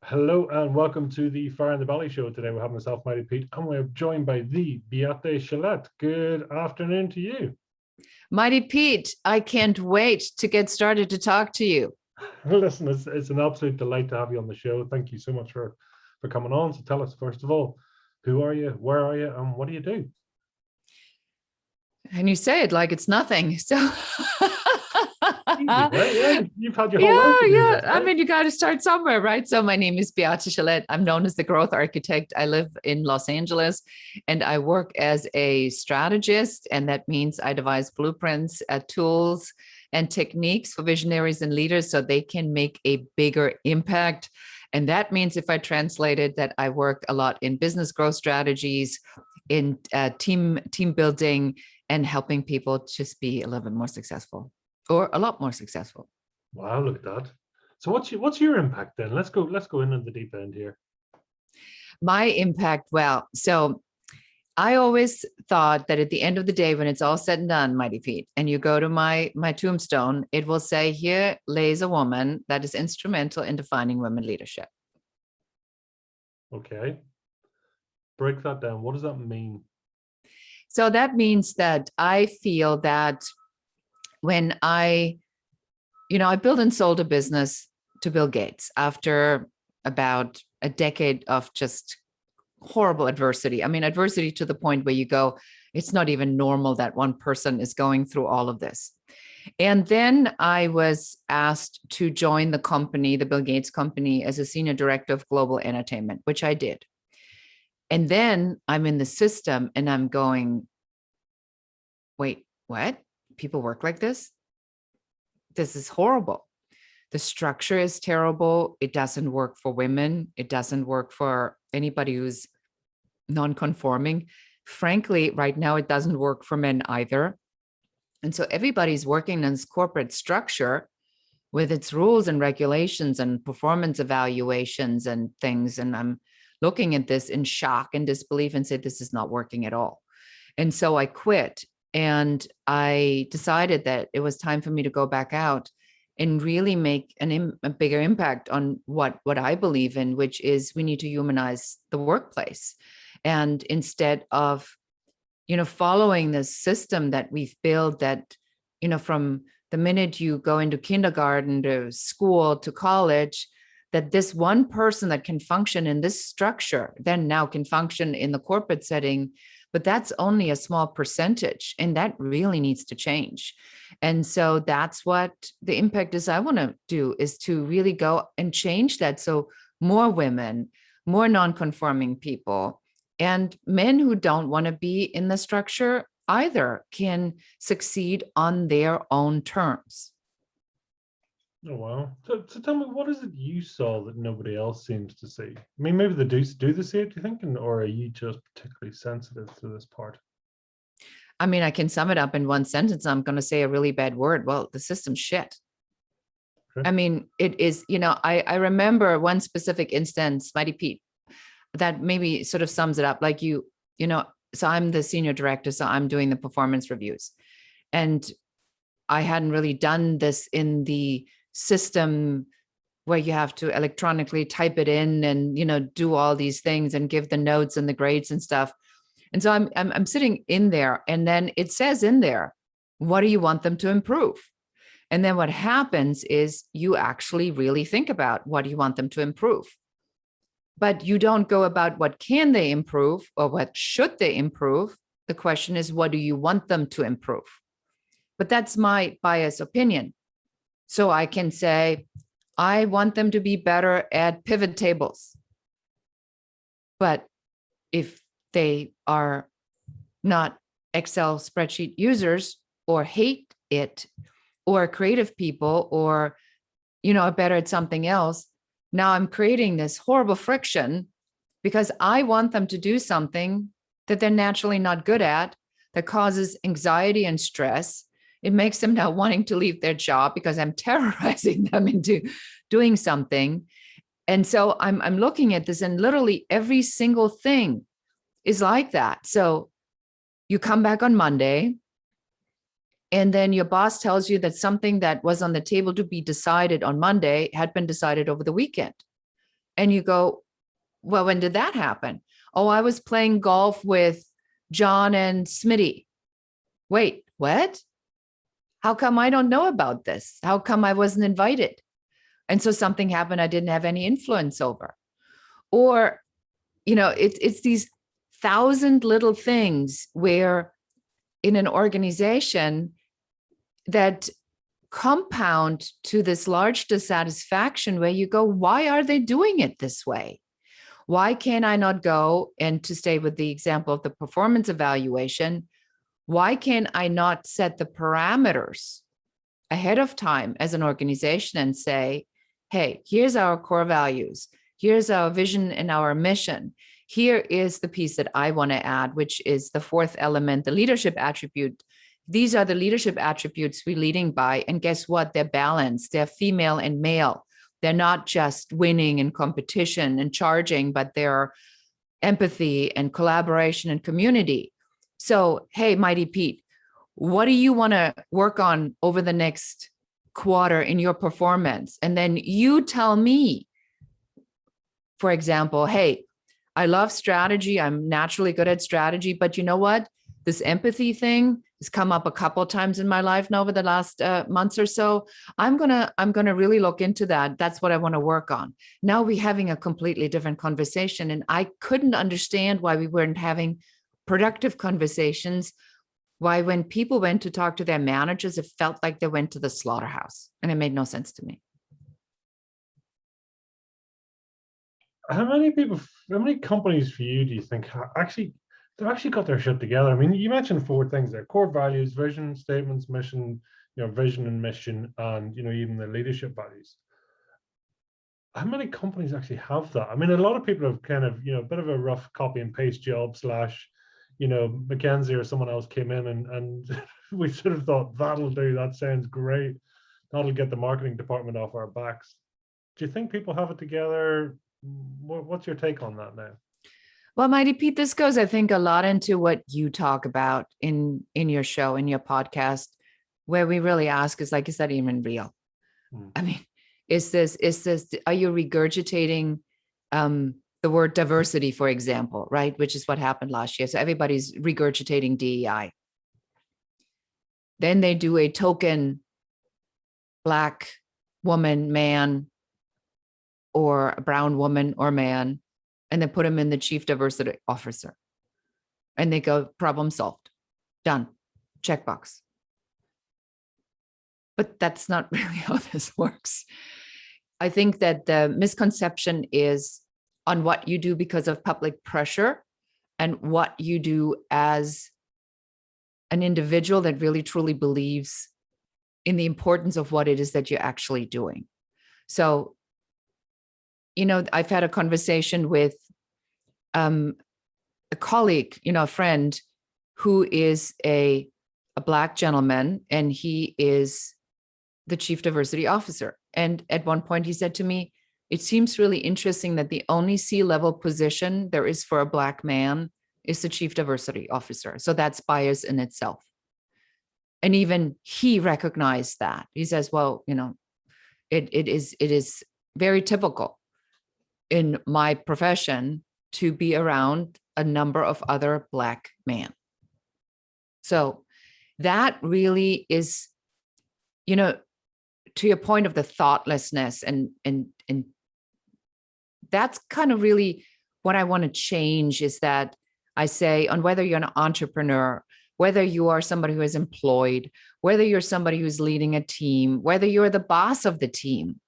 Hello and welcome to the Fire in the Valley show. Today we're having myself, Mighty Pete, and we're joined by the Beate Chelette. Good afternoon to you. Mighty Pete, I can't wait to get started to talk to you. Listen, it's an absolute delight to have you on the show. Thank you so much for coming on. So tell us, first of all, who are you, where are you, and what do you do? And you say it like it's nothing. So Easy, right? Yeah, you've had your whole life to do yeah. this, I right? mean, you got to start somewhere, right? So my name is Beate Chelette. I'm known as the growth architect. I live in Los Angeles and I work as a strategist. And that means I devise blueprints, tools, and techniques for visionaries and leaders so they can make a bigger impact. And that means, if I translate it, that I work a lot in business growth strategies, in team building, and helping people just be a little bit more successful, or a lot more successful. Wow, look at that. So what's your impact then? Let's go in the deep end here. My impact, well, so I always thought that at the end of the day, when it's all said and done, Mighty Pete, and you go to my tombstone, it will say, here lays a woman that is instrumental in defining women leadership. Okay. Break that down. What does that mean? So that means that I feel that when I built and sold a business to Bill Gates after about a decade of just horrible adversity. I mean, adversity to the point where you go, it's not even normal that one person is going through all of this. And then I was asked to join the company, the Bill Gates company, as a senior director of global entertainment, which I did. And then I'm in the system and I'm going, wait, what? People work like this? This is horrible. The structure is terrible. It doesn't work for women. It doesn't work for anybody who's non-conforming. Frankly, right now, it doesn't work for men either. And so everybody's working in this corporate structure with its rules and regulations and performance evaluations and things. And I'm looking at this in shock and disbelief and said, this is not working at all. And so I quit. And I decided that it was time for me to go back out and really make a bigger impact on what I believe in, which is we need to humanize the workplace. And instead of, following this system that we've built that, from the minute you go into kindergarten to school to college, that this one person that can function in this structure then now can function in the corporate setting. But that's only a small percentage, and that really needs to change. And so that's what the impact is I want to do, is to really go and change that. So more women, more non-conforming people, and men who don't want to be in the structure either can succeed on their own terms. Oh wow! So tell me, what is it you saw that nobody else seems to see? I mean, maybe they do they see it, do you think, or are you just particularly sensitive to this part? I mean, I can sum it up in one sentence. I'm going to say a really bad word. Well, the system's shit. Okay. I mean, it is, I remember one specific instance, Mighty Pete, that maybe sort of sums it up. Like so I'm the senior director, so I'm doing the performance reviews. And I hadn't really done this in the system where you have to electronically type it in and, do all these things and give the notes and the grades and stuff. And so I'm sitting in there, and then it says in there, what do you want them to improve? And then what happens is you actually really think about what do you want them to improve. But you don't go about what can they improve or what should they improve. The question is, what do you want them to improve? But that's my biased opinion. So I can say, I want them to be better at pivot tables. But if they are not Excel spreadsheet users or hate it, or creative people, or, are better at something else, now I'm creating this horrible friction because I want them to do something that they're naturally not good at, that causes anxiety and stress. It makes them now wanting to leave their job because I'm terrorizing them into doing something. And so I'm looking at this, and literally every single thing is like that. So you come back on Monday, and then your boss tells you that something that was on the table to be decided on Monday had been decided over the weekend. And you go, well, when did that happen? Oh, I was playing golf with John and Smitty. Wait, what? How come I don't know about this? How come I wasn't invited? And so something happened I didn't have any influence over. Or, it's these 1,000 little things where in an organization that compound to this large dissatisfaction where you go, why are they doing it this way? Why can't I not go? And to stay with the example of the performance evaluation, why can't I not set the parameters ahead of time as an organization and say, hey, here's our core values. Here's our vision and our mission. Here is the piece that I want to add, which is the fourth element, the leadership attribute. These are the leadership attributes we're leading by. And guess what? They're balanced. They're female and male. They're not just winning and competition and charging, but they're empathy and collaboration and community. So, hey, Mighty Pete, what do you want to work on over the next quarter in your performance? And then you tell me, for example, hey, I love strategy. I'm naturally good at strategy, but you know what? This empathy thing has come up a couple of times in my life now over the last months or so. I'm gonna really look into that. That's what I want to work on. Now we're having a completely different conversation, and I couldn't understand why we weren't having productive conversations. Why, when people went to talk to their managers, it felt like they went to the slaughterhouse, and it made no sense to me. How many companies for you do you think they've actually got their shit together? I mean, you mentioned 4 things there: core values, vision statements, mission, vision and mission, and even the leadership values. How many companies actually have that? I mean, a lot of people have kind of, a bit of a rough copy and paste job / McKinsey or someone else came in and we sort of thought, that'll do, that sounds great, that'll get the marketing department off our backs. Do you think people have it together? What's your take on that now? Well, Mighty Pete, this goes, I think, a lot into what you talk about in your show, in your podcast, where we really ask is like, is that even real? I mean, are you regurgitating the word diversity, for example, right? Which is what happened last year. So everybody's regurgitating DEI. Then they do a token Black woman, man, or a brown woman or man, and then put them in the chief diversity officer. And they go, problem solved, done, checkbox. But that's not really how this works. I think that the misconception is on what you do because of public pressure and what you do as an individual that really truly believes in the importance of what it is that you're actually doing. So, I've had a conversation with a colleague, a friend who is a Black gentleman, and he is the chief diversity officer. And at one point he said to me, it seems really interesting that the only C-level position there is for a Black man is the chief diversity officer. So that's bias in itself. And even he recognized that. He says, well, it is very typical in my profession to be around a number of other Black men. So that really is, to your point of the thoughtlessness, and that's kind of really what I want to change, is that I say, on whether you're an entrepreneur, whether you are somebody who is employed, whether you're somebody who's leading a team, whether you're the boss of the team,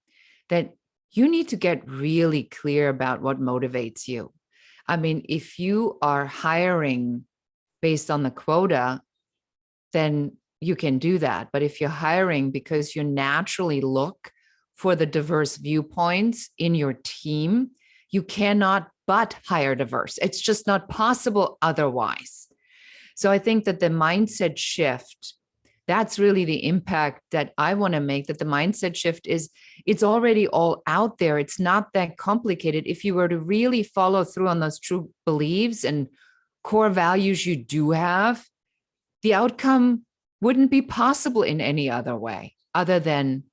that you need to get really clear about what motivates you. I mean, if you are hiring based on the quota, then you can do that. But if you're hiring because you naturally look for the diverse viewpoints in your team, you cannot but hire diverse. It's just not possible otherwise. So I think that the mindset shift, that's really the impact that I want to make, that the mindset shift is, it's already all out there. It's not that complicated. If you were to really follow through on those true beliefs and core values you do have, the outcome wouldn't be possible in any other way other than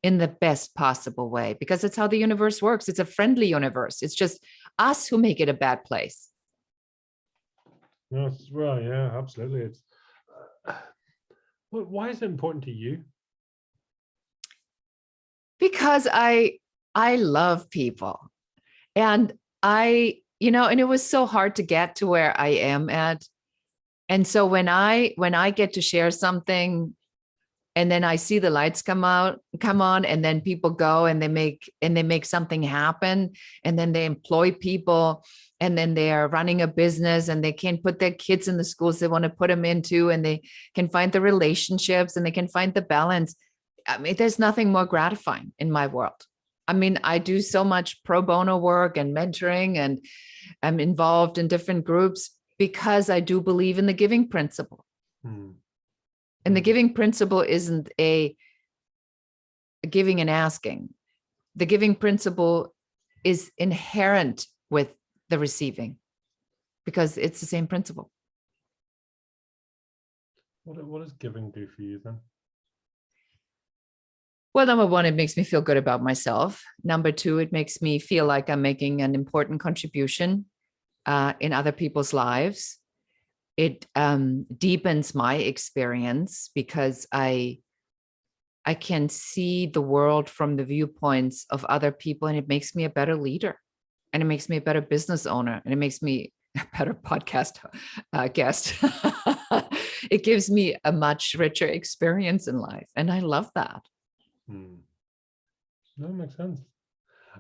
in the best possible way, because it's how the universe works. It's a friendly universe. It's just us who make it a bad place. Yes, well, yeah, absolutely. It's why is it important to you? Because I love people, and and it was so hard to get to where I am at. And so when I get to share something, and then I see the lights come on, and then people go and they make something happen, and then they employ people, and then they are running a business, and they can put their kids in the schools they want to put them into, and they can find the relationships, and they can find the balance. I mean, there's nothing more gratifying in my world. I mean, I do so much pro bono work and mentoring, and I'm involved in different groups because I do believe in the giving principle. And the giving principle isn't a giving and asking. The giving principle is inherent with the receiving, because it's the same principle. What does giving do for you then? Well, number one, it makes me feel good about myself. Number two, it makes me feel like I'm making an important contribution in other people's lives. It deepens my experience because I can see the world from the viewpoints of other people, and it makes me a better leader, and it makes me a better business owner, and it makes me a better podcast guest. It gives me a much richer experience in life, and I love that. That makes sense.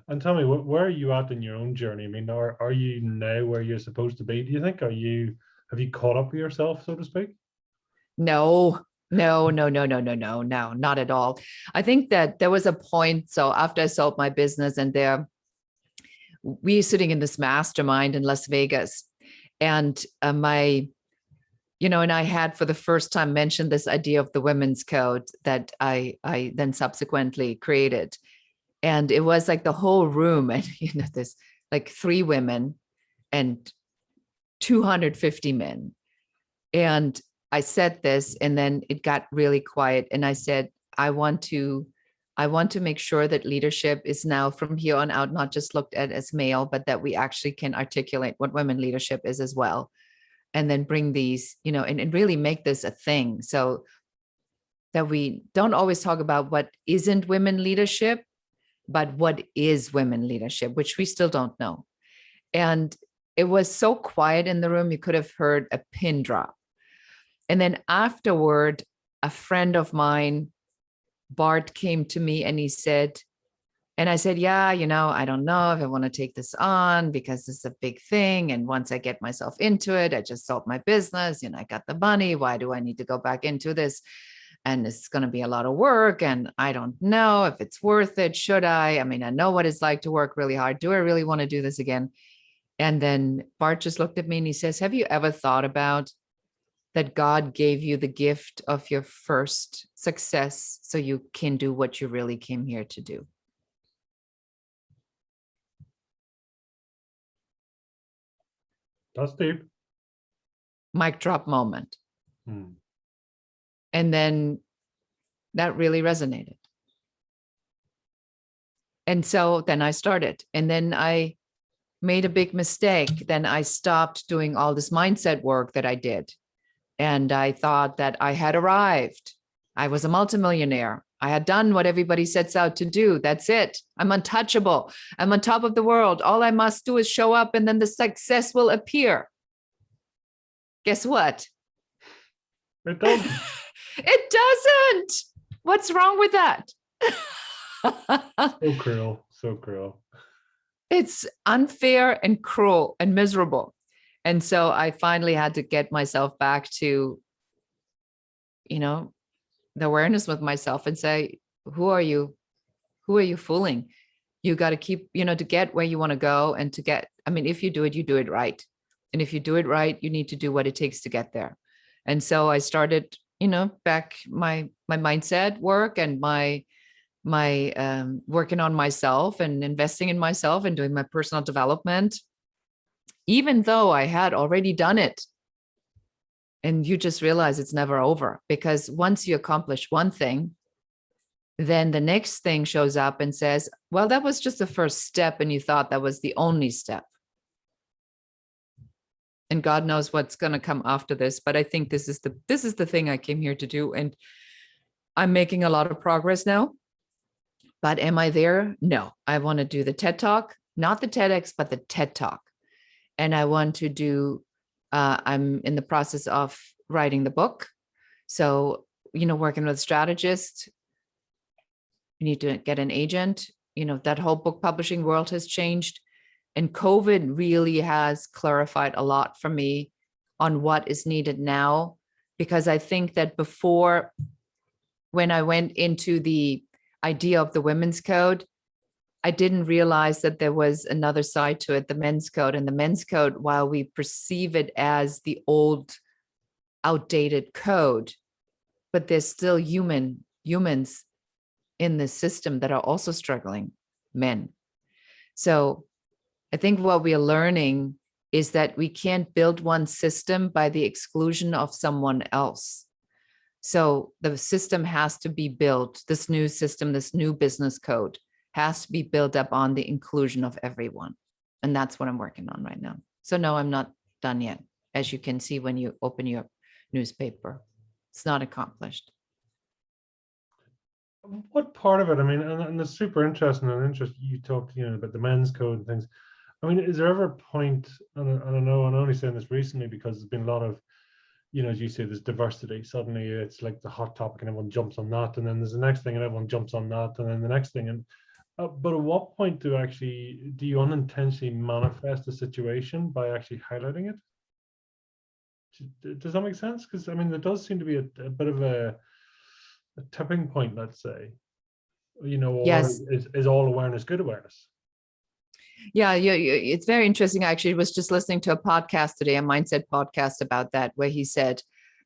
And tell me, where are you at in your own journey? I mean, are you now where you're supposed to be? Do you think? Have you caught up with yourself, so to speak? No, not at all. I think that there was a point. So after I sold my business, and we were sitting in this mastermind in Las Vegas, and and I had for the first time mentioned this idea of the women's code that I then subsequently created. And it was like the whole room, and there's like 3 women and 250 men. And I said this, and then it got really quiet. And I said, I want to make sure that leadership is now from here on out not just looked at as male, but that we actually can articulate what women leadership is as well. And then bring these, and really make this a thing, so that we don't always talk about what isn't women leadership, but what is women leadership, which we still don't know. And it was so quiet in the room, you could have heard a pin drop. And then afterward, a friend of mine, Bart, came to me, and he said, and I said, yeah, I don't know if I want to take this on, because this is a big thing. And once I get myself into it, I just sold my business, I got the money. Why do I need to go back into this? And it's going to be a lot of work. And I don't know if it's worth it. Should I? I mean, I know what it's like to work really hard. Do I really want to do this again? And then Bart just looked at me, and he says, have you ever thought about that God gave you the gift of your first success so you can do what you really came here to do? That's deep. Mic drop moment. And then that really resonated. And so then I started, and then I made a big mistake. Then I stopped doing all this mindset work that I did. And I thought that I had arrived. I was a multimillionaire. I had done what everybody sets out to do. That's it. I'm untouchable. I'm on top of the world. All I must do is show up, and then the success will appear. Guess what? It doesn't. It doesn't. What's wrong with that? So cruel. So cruel. It's unfair and cruel and miserable. And so I finally had to get myself back to, the awareness with myself, and say, who are you? Who are you fooling? You got to keep, to get where you want to go, and if you do it, you do it right. And if you do it right, you need to do what it takes to get there. And so I started, back my mindset work, and my working on myself and investing in myself and doing my personal development, even though I had already done it. And you just realize it's never over, because once you accomplish one thing, then the next thing shows up and says, well, that was just the first step, and you thought that was the only step. And God knows what's going to come after this, but I think this is the thing I came here to do, and I'm making a lot of progress now. But am I there? No. I want to do the TED Talk, not the TEDx, but the TED Talk. And I want to do, I'm in the process of writing the book. So, working with strategists, you need to get an agent. That whole book publishing world has changed. And COVID really has clarified a lot for me on what is needed now. Because I think that before, when I went into the idea of the women's code, I didn't realize that there was another side to it, the men's code. And the men's code, while we perceive it as the old, outdated code, but there's still humans in this system that are also struggling, men. So I think what we are learning is that we can't build one system by the exclusion of someone else. So the system has to be built, this new system, this new business code has to be built up on the inclusion of everyone. And that's what I'm working on right now. So no, I'm not done yet. As you can see, when you open your newspaper, it's not accomplished. What part of it, I mean, and it's super interesting and interesting, you talked, about the men's code and things. I mean, is there ever a point, and I know I'm only saying this recently because there's been a lot of, as you say, there's diversity. Suddenly it's like the hot topic and everyone jumps on that. And then there's the next thing and everyone jumps on that. And then the next thing. And but at what point do you unintentionally manifest a situation by actually highlighting it? Does that make sense? Because I mean, there does seem to be a bit of a tipping point, let's say, or Yes. is all awareness good awareness? Yeah, it's very interesting. I actually was just listening to a podcast today, a mindset podcast about that, where he said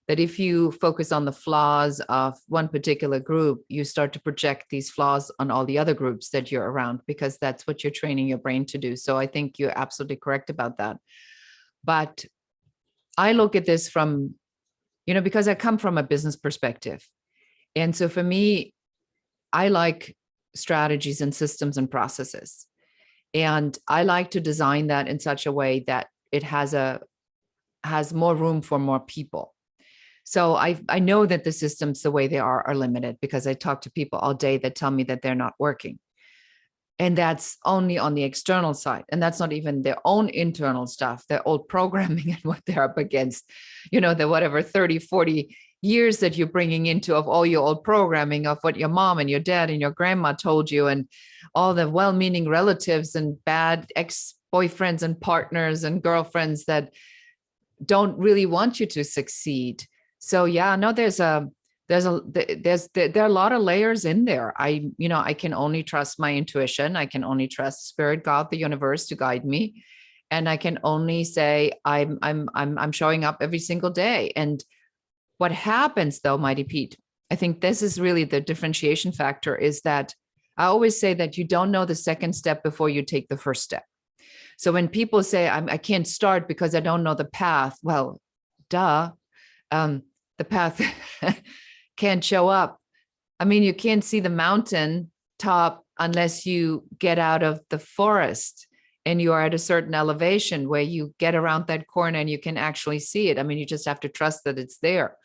that if you focus on the flaws of one particular group, you start to project these flaws on all the other groups that you're around, because that's what you're training your brain to do. So I think you're absolutely correct about that. But I look at this from, because I come from a business perspective. And so for me, I like strategies and systems and processes. And I like to design that in such a way that it has more room for more people. So I know that the systems, the way they are limited, because I talk to people all day that tell me that they're not working. And that's only on the external side. And that's not even their own internal stuff, their old programming and what they're up against, the whatever 30, 40 years that you're bringing into of all your old programming of what your mom and your dad and your grandma told you, and all the well-meaning relatives and bad ex-boyfriends and partners and girlfriends that don't really want you to succeed. So yeah, no, there are a lot of layers in there. I can only trust my intuition. I can only trust spirit, God, the universe to guide me. And I can only say I'm showing up every single day. And what happens though, Mighty Pete, I think this is really the differentiation factor, is that I always say that you don't know the second step before you take the first step. So when people say I can't start because I don't know the path, well, duh, the path can't show up. I mean, you can't see the mountain top unless you get out of the forest and you are at a certain elevation where you get around that corner and you can actually see it. I mean, you just have to trust that it's there.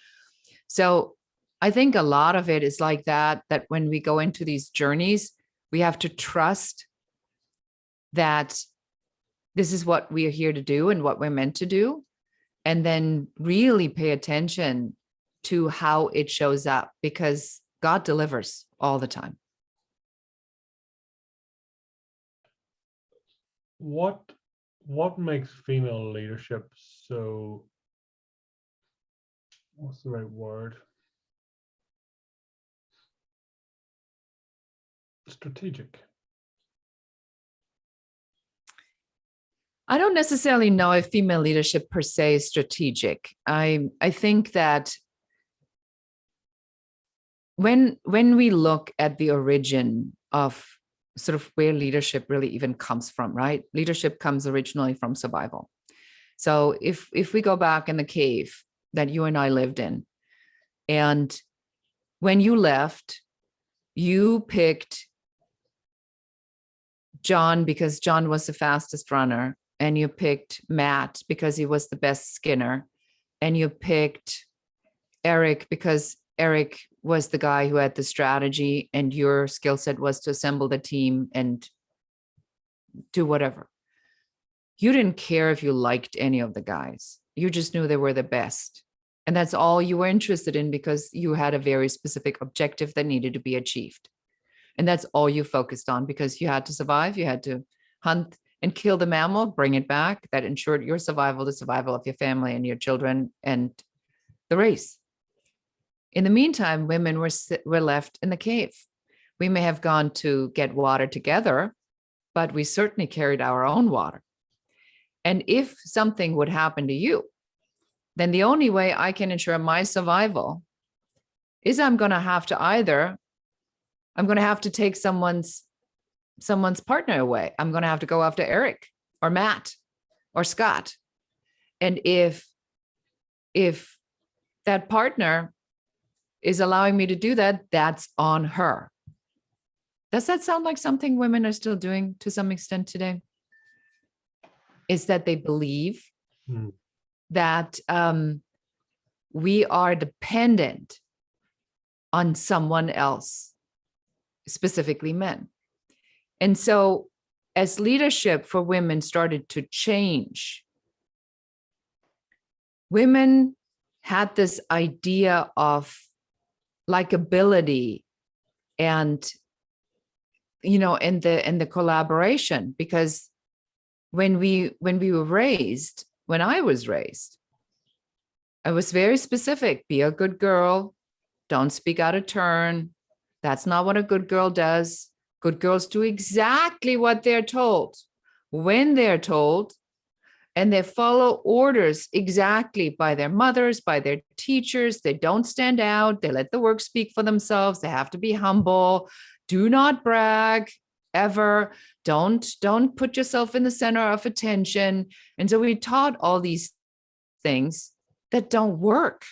So I think a lot of it is like that when we go into these journeys, we have to trust that this is what we are here to do and what we're meant to do. And then really pay attention to how it shows up, because God delivers all the time. What makes female leadership so, what's the right word? Strategic. I don't necessarily know if female leadership per se is strategic. I think that when we look at the origin of sort of where leadership really even comes from, right? Leadership comes originally from survival. So if we go back in the cave that you and I lived in, and when you left, You picked John because John was the fastest runner, and you picked Matt because he was the best skinner, and you picked Eric because Eric was the guy who had the strategy, and your skill set was to assemble the team and do whatever. You didn't care if you liked any of the guys. You just knew they were the best. And that's all you were interested in because you had a very specific objective that needed to be achieved. And that's all you focused on because you had to survive. You had to hunt and kill the mammal, bring it back. That ensured your survival, the survival of your family and your children and the race. In the meantime, women were left in the cave. We may have gone to get water together, but we certainly carried our own water. And if something would happen to you, then the only way I can ensure my survival is I'm going to have to take someone's partner away. I'm going to have to go after Eric or Matt or Scott. And if that partner is allowing me to do that, that's on her. Does that sound like something women are still doing to some extent today? Is that they believe that we are dependent on someone else, specifically men. And so as leadership for women started to change, women had this idea of likability and, and the collaboration, because when I was raised, I was very specific. Be a good girl. Don't speak out of turn. That's not what a good girl does. Good girls do exactly what they're told, when they're told, and they follow orders exactly by their mothers, by their teachers. They don't stand out. They let the work speak for themselves. They have to be humble. Do not brag ever. Don't put yourself in the center of attention. And so we taught all these things that don't work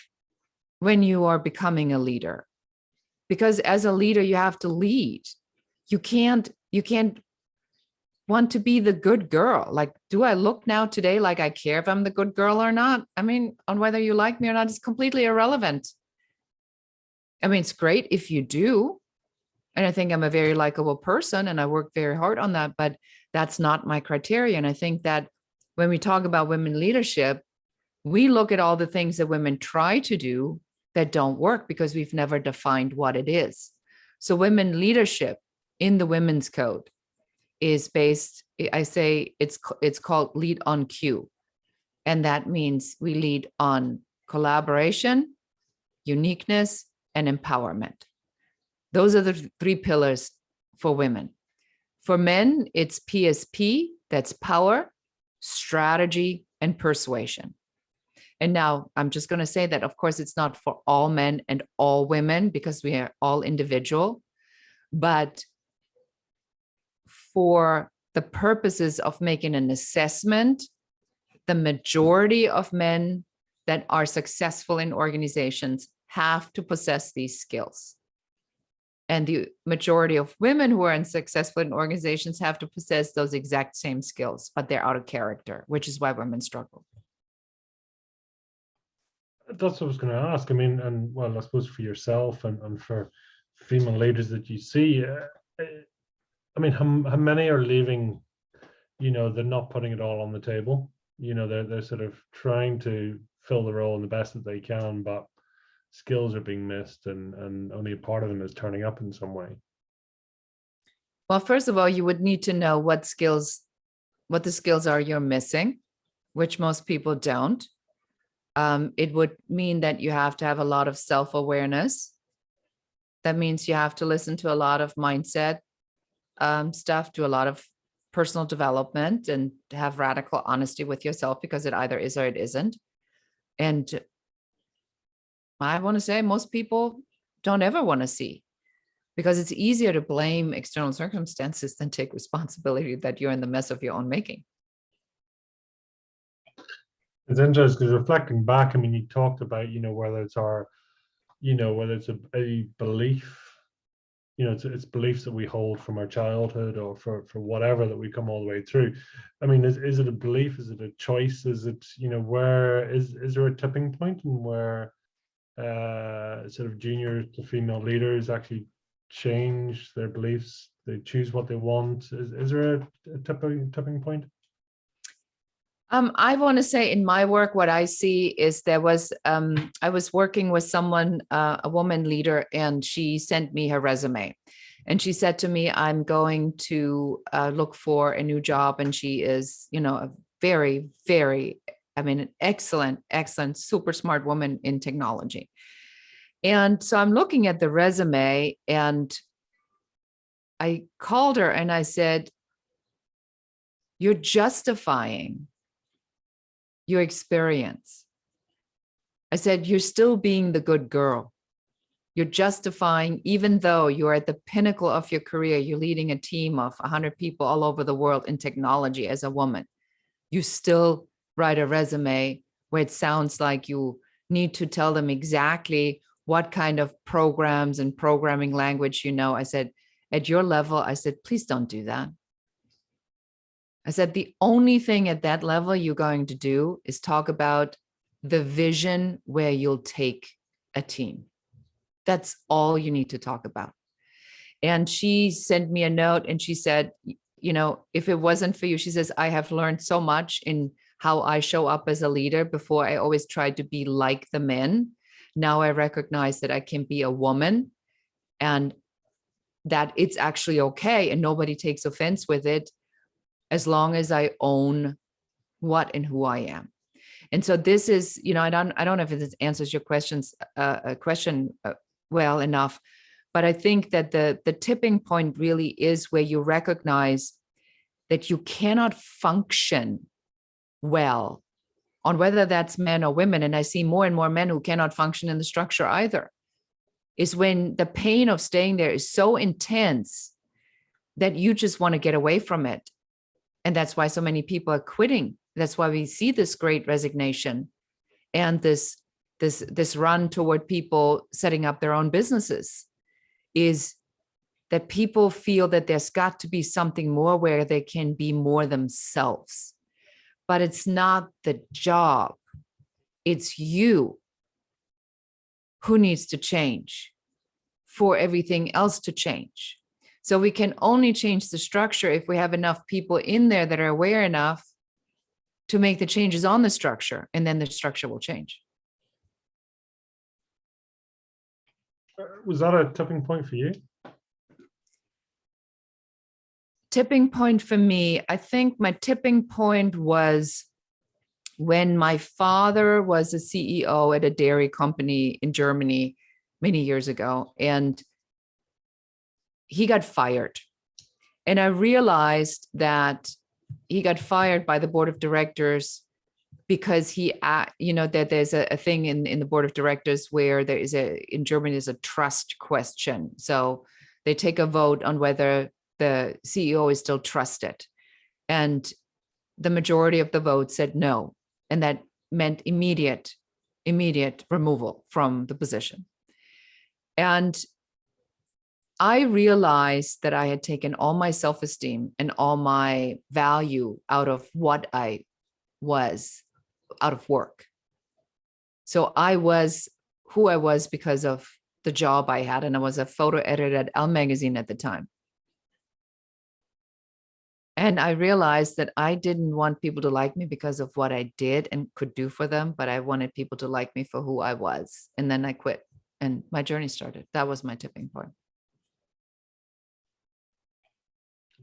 when you are becoming a leader. Because as a leader, you have to lead. You can't want to be the good girl. Like, do I look now today like I care if I'm the good girl or not? I mean, on whether you like me or not is completely irrelevant. I mean, it's great if you do. And I think I'm a very likable person and I work very hard on that, but that's not my criteria. And I think that when we talk about women leadership, we look at all the things that women try to do that don't work because we've never defined what it is. So women leadership in the Women's Code is based, I say it's called lead on cue. And that means we lead on collaboration, uniqueness, and empowerment. Those are the three pillars for women. For men, it's PSP, that's power, strategy, and persuasion. And now I'm just going to say that, of course, it's not for all men and all women because we are all individual, but for the purposes of making an assessment, the majority of men that are successful in organizations have to possess these skills. And the majority of women who are successful in organizations have to possess those exact same skills, but they're out of character, which is why women struggle. That's what I was going to ask. I mean, and well, I suppose for yourself and for female leaders that you see, I mean, how many are leaving, they're not putting it all on the table. They're sort of trying to fill the role in the best that they can, but skills are being missed and only a part of them is turning up in some way. Well, first of all, you would need to know what the skills are you're missing, which most people don't. It would mean that you have to have a lot of self-awareness. That means you have to listen to a lot of mindset stuff, do a lot of personal development, and have radical honesty with yourself because it either is or it isn't. And I want to say most people don't ever want to see, because it's easier to blame external circumstances than take responsibility that you're in the mess of your own making. It's interesting because reflecting back, I mean, you talked about, whether it's a belief it's beliefs that we hold from our childhood, or for whatever, that we come all the way through. I mean, is it a belief? Is it a choice? Is it, where is there a tipping point, and where sort of junior to female leaders actually change their beliefs? They choose what they want. Is there a tipping point? I want to say in my work, what I see is I was working with someone, a woman leader, and she sent me her resume. And she said to me, I'm going to look for a new job. And she is, a very, very, an excellent, super smart woman in technology. And so I'm looking at the resume, and I called her and I said, you're justifying your experience. I said, you're still being the good girl. You're justifying, even though you're at the pinnacle of your career, you're leading a team of 100 people all over the world in technology as a woman. You still write a resume where it sounds like you need to tell them exactly what kind of programs and programming language you know. I said, at your level, I said, please don't do that. I said, the only thing at that level you're going to do is talk about the vision where you'll take a team. That's all you need to talk about. And she sent me a note and she said, if it wasn't for you, she says, I have learned so much in how I show up as a leader. Before, I always tried to be like the men. Now I recognize that I can be a woman and that it's actually okay. And nobody takes offense with it, as long as I own what and who I am. And so this is, I don't know if this answers your question well enough, but I think that the tipping point really is where you recognize that you cannot function well on whether that's men or women. And I see more and more men who cannot function in the structure either, is when the pain of staying there is so intense that you just want to get away from it. And that's why so many people are quitting. That's why we see this great resignation and this run toward people setting up their own businesses, is that people feel that there's got to be something more where they can be more themselves. But it's not the job. It's you who needs to change for everything else to change. So we can only change the structure if we have enough people in there that are aware enough to make the changes on the structure, and then the structure will change. Was that a tipping point for you? Tipping point for me, I think my tipping point was when my father was a CEO at a dairy company in Germany many years ago, and he got fired. And I realized that he got fired by the board of directors because that there's a thing in the board of directors where there is in Germany is a trust question. So they take a vote on whether the CEO is still trusted. And the majority of the vote said no. And that meant immediate removal from the position. And I realized that I had taken all my self-esteem and all my value out of what I was, out of work. So I was who I was because of the job I had, and I was a photo editor at Elle magazine at the time. And I realized that I didn't want people to like me because of what I did and could do for them, but I wanted people to like me for who I was. And then I quit and my journey started. That was my tipping point.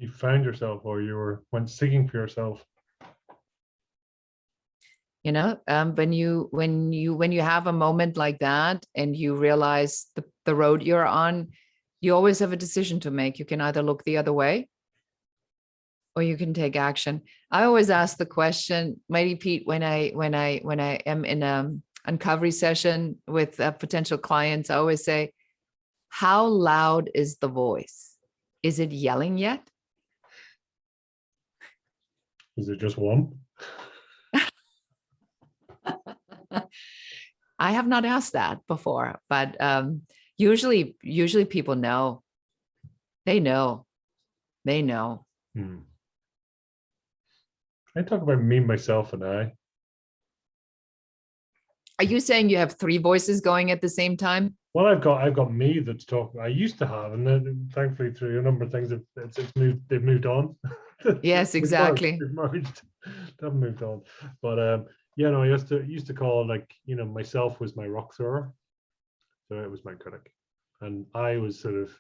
You found yourself, or went seeking for yourself? When you have a moment like that and you realize the road you're on, you always have a decision to make. You can either look the other way or you can take action. I always ask the question, Mighty Pete, when I am in a uncovery session with potential clients, I always say, how loud is the voice? Is it yelling yet? Is it just one? I have not asked that before, but usually people know. They know. They know. Hmm. I talk about me, myself, and I. Are you saying you have three voices going at the same time? Well, I've got me that's talking. I used to have, and then thankfully through a number of things, it's moved. They've moved on. Yes, We've merged. exactly. We've merged. They've moved on. But yeah, no, I used to call, like, myself was my rock thrower, so it was my critic, and I was sort of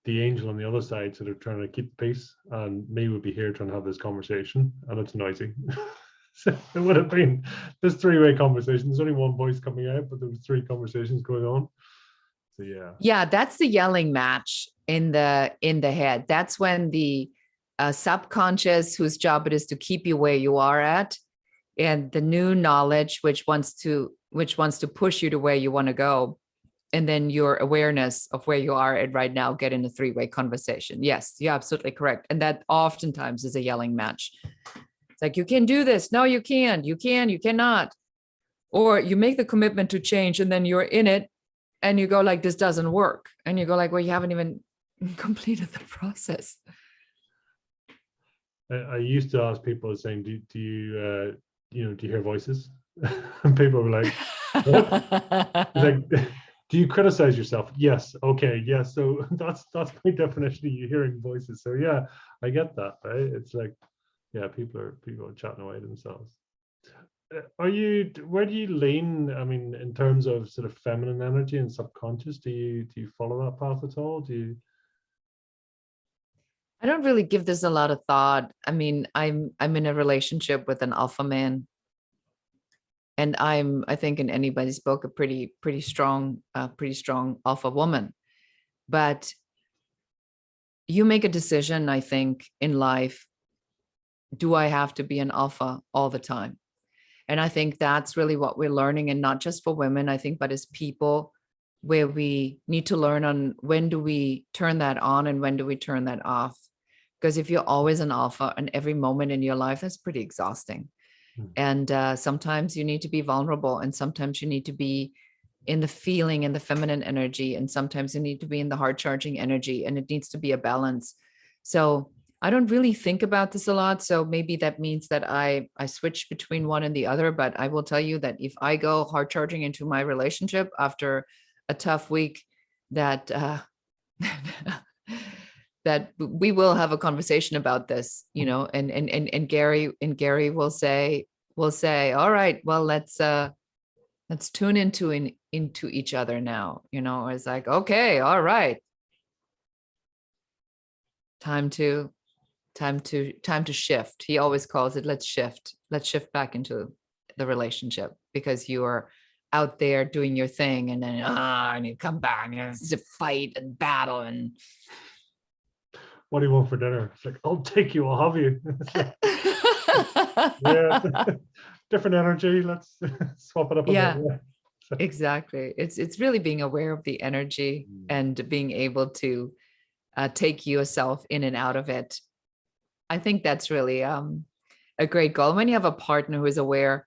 the angel on the other side, sort of trying to keep the peace, and me would be here trying to have this conversation, and it's noisy. So it would have been this three-way conversation. There's only one voice coming out, but there was three conversations going on. So yeah. Yeah, that's the yelling match in the head. That's when the subconscious, whose job it is to keep you where you are at, and the new knowledge, which wants to push you to where you want to go, and then your awareness of where you are at right now get in a three-way conversation. Yes, you're absolutely correct. And that oftentimes is a yelling match. It's like, you can do this. No, you can't. You can, you cannot. Or you make the commitment to change and then you're in it and you go like, this doesn't work. And you go like, well, you haven't even completed the process. I used to ask people saying, do you do you hear voices? And people were like, what? Like, do you criticize yourself? Yes. Okay. Yes. So that's my definition of you hearing voices. So yeah, I get that. Right? It's like, yeah, people are chatting away to themselves. Where do you lean? I mean, in terms of sort of feminine energy and subconscious, do you follow that path at all? Do you? I don't really give this a lot of thought. I mean, I'm in a relationship with an alpha man, and I think in anybody's book, a pretty strong alpha woman. But you make a decision, I think, in life. Do I have to be an alpha all the time? And I think that's really what we're learning, and not just for women, I think, but as people, where we need to learn on when do we turn that on and when do we turn that off. Because if you're always an alpha in every moment in your life, that's pretty exhausting. And sometimes you need to be vulnerable, and sometimes you need to be in the feeling and the feminine energy, and sometimes you need to be in the heart charging energy, and it needs to be a balance. So I don't really think about this a lot. So maybe that means that I switch between one and the other. But I will tell you that if I go heart charging into my relationship after a tough week, that that we will have a conversation about this, and Gary will say, all right, well, let's tune into each other now. It's like, okay, all right, time to shift. He always calls it, let's shift back into the relationship, because you are out there doing your thing, and then and you come back and it's a fight and battle. And What do you want for dinner? It's like, I'll take you, I'll have you. Yeah. Different energy, let's swap it up a yeah, bit. Yeah. exactly. It's really being aware of the energy and being able to take yourself in and out of it. I think that's really a great goal. When you have a partner who is aware,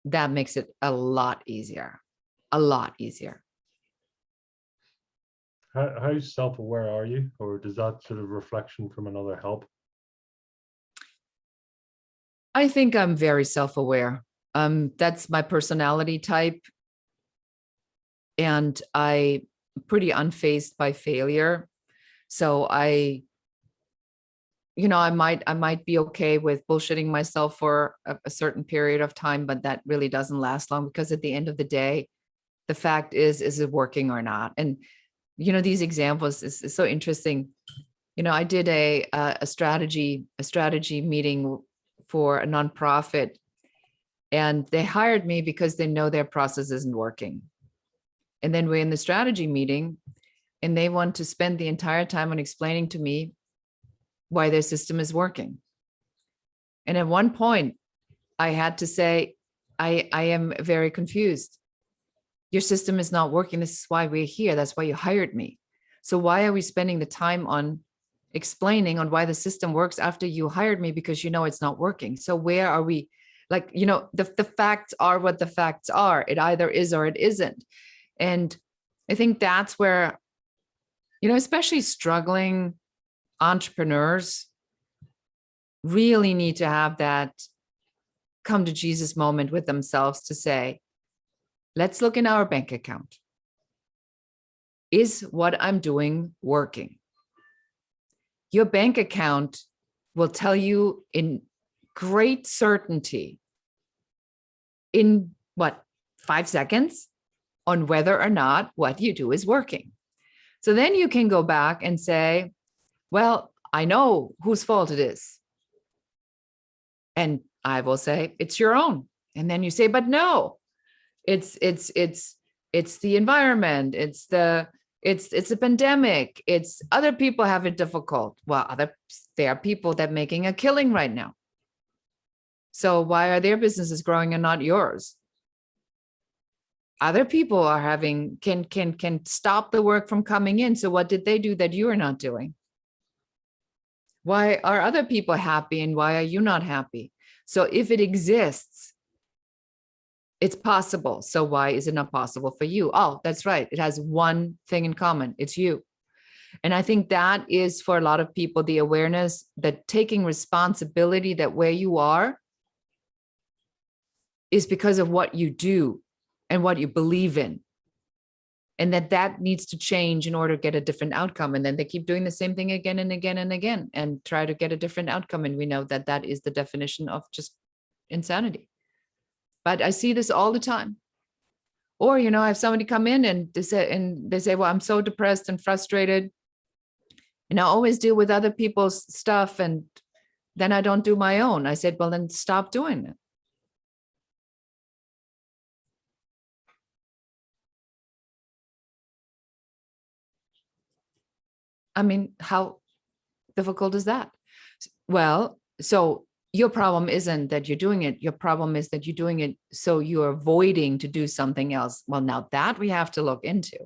that makes it a lot easier. A lot easier. How self-aware are you, or does that sort of reflection from another help? I think I'm very self-aware. That's my personality type, and I'm pretty unfazed by failure. So I might be okay with bullshitting myself for a certain period of time, but that really doesn't last long, because at the end of the day, the fact is it working or not? And these examples is so interesting. I did a strategy meeting for a nonprofit, and they hired me because they know their process isn't working. And then we're in the strategy meeting, and they want to spend the entire time on explaining to me why their system is working. And at one point, I had to say, I am very confused. Your system is not working. This is why we're here. That's why you hired me. So why are we spending the time on explaining on why the system works after you hired me, because it's not working? So where are we? Like, the facts are what the facts are. It either is or it isn't. And I think that's where Especially struggling entrepreneurs really need to have that come to Jesus moment with themselves to say, let's look in our bank account. Is what I'm doing working? Your bank account will tell you in great certainty in 5 seconds on whether or not what you do is working. So then you can go back and say, well, I know whose fault it is. And I will say, it's your own. And then you say, but no, it's the environment. It's a pandemic. It's other people have it difficult. Well, there are people that are making a killing right now. So why are their businesses growing and not yours? Other people are can stop the work from coming in. So what did they do that you are not doing? Why are other people happy and why are you not happy? So if it exists, it's possible. So why is it not possible for you? Oh, that's right. It has one thing in common. It's you. And I think that is for a lot of people, the awareness that taking responsibility that where you are is because of what you do and what you believe in. And that needs to change in order to get a different outcome. And then they keep doing the same thing again and again and again and try to get a different outcome. And we know that that is the definition of just insanity. But I see this all the time. Or, I have somebody come in and they say, well, I'm so depressed and frustrated. And I always deal with other people's stuff. And then I don't do my own. I said, well, then stop doing it. I mean, how difficult is that? Well, so your problem isn't that you're doing it. Your problem is that you're doing it so you're avoiding to do something else. Well, now that we have to look into.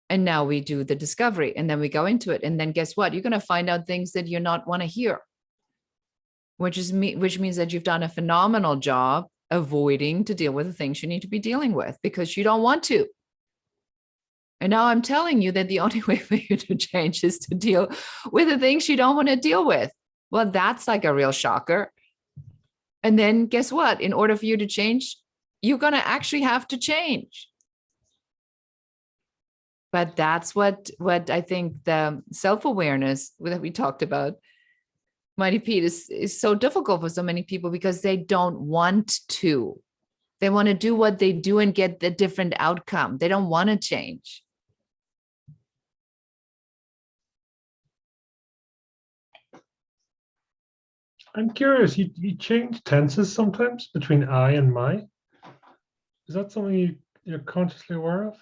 And now we do the discovery and then we go into it. And then guess what? You're going to find out things that you not want to hear, which means that you've done a phenomenal job avoiding to deal with the things you need to be dealing with because you don't want to. And now I'm telling you that the only way for you to change is to deal with the things you don't want to deal with. Well, that's like a real shocker. And then guess what? In order for you to change, you're going to actually have to change. But that's what I think the self-awareness that we talked about, Mighty Pete, is so difficult for so many people because they don't want to. They want to do what they do and get the different outcome. They don't want to change. I'm curious, you change tenses sometimes between I and my. Is that something you're consciously aware of?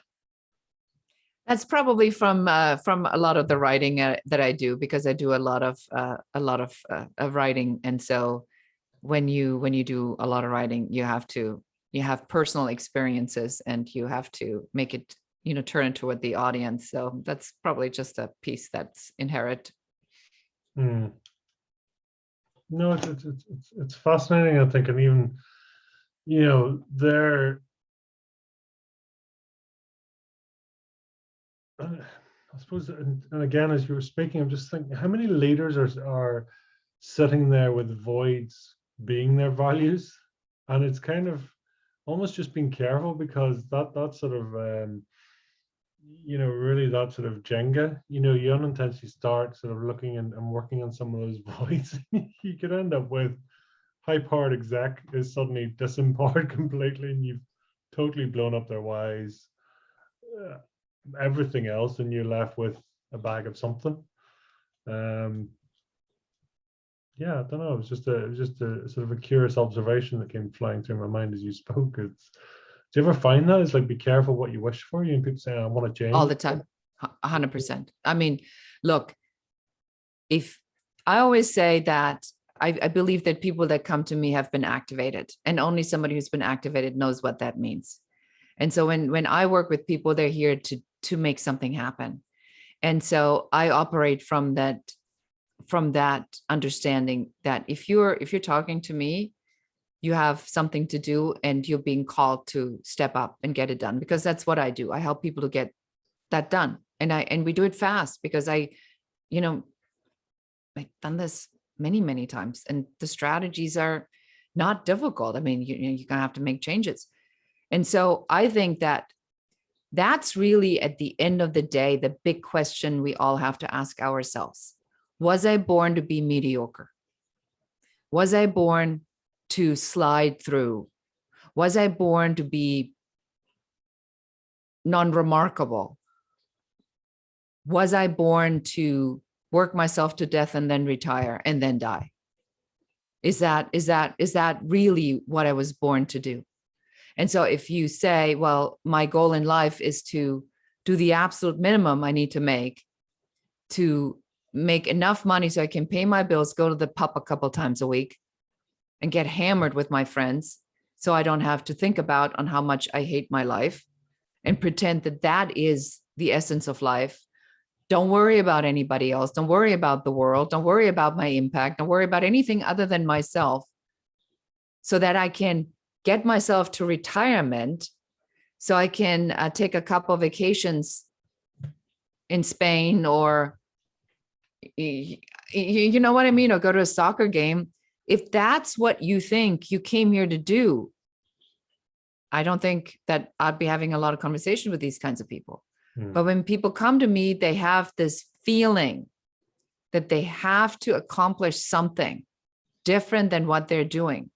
That's probably from a lot of the writing that I do, because I do a lot of writing, and so when you do a lot of writing, you have personal experiences, and you have to make it turn into what the audience. So that's probably just a piece that's inherent. No, it's fascinating, I think, and even there. I suppose, and again, as you were speaking, I'm just thinking, how many leaders are sitting there with voids being their values, and it's kind of almost just being careful, because that sort of really that sort of Jenga, you unintentionally start sort of looking and working on some of those voids. You could end up with high-powered exec is suddenly disempowered completely, and you've totally blown up their whys. Everything else, and you're left with a bag of something. Yeah, I don't know. It was just a sort of a curious observation that came flying through my mind as you spoke. Do you ever find that? It's like, be careful what you wish for. And people say, I want to change. All the time, 100%. I mean, look, if I always say that I believe that people that come to me have been activated, and only somebody who's been activated knows what that means. And so when I work with people, they're here to make something happen. And so I operate from that understanding that if you're talking to me, you have something to do and you're being called to step up and get it done, because that's what I do. I help people to get that done. And we do it fast because I've done this many, many times, and the strategies are not difficult. I mean, you're gonna have to make changes. And so I think that that's really, at the end of the day, the big question we all have to ask ourselves. Was I born to be mediocre? Was I born to slide through? Was I born to be non-remarkable? Was I born to work myself to death and then retire and then die? Is that really what I was born to do? And so if you say, well, my goal in life is to do the absolute minimum I need to make enough money so I can pay my bills, go to the pub a couple times a week, and get hammered with my friends so I don't have to think about on how much I hate my life, and pretend that that is the essence of life. Don't worry about anybody else. Don't worry about the world. Don't worry about my impact. Don't worry about anything other than myself, so that I can get myself to retirement, so I can take a couple of vacations in Spain, or you know what I mean, or go to a soccer game. If that's what you think you came here to do, I don't think that I'd be having a lot of conversation with these kinds of people. But when people come to me, they have this feeling that they have to accomplish something different than what they're doing.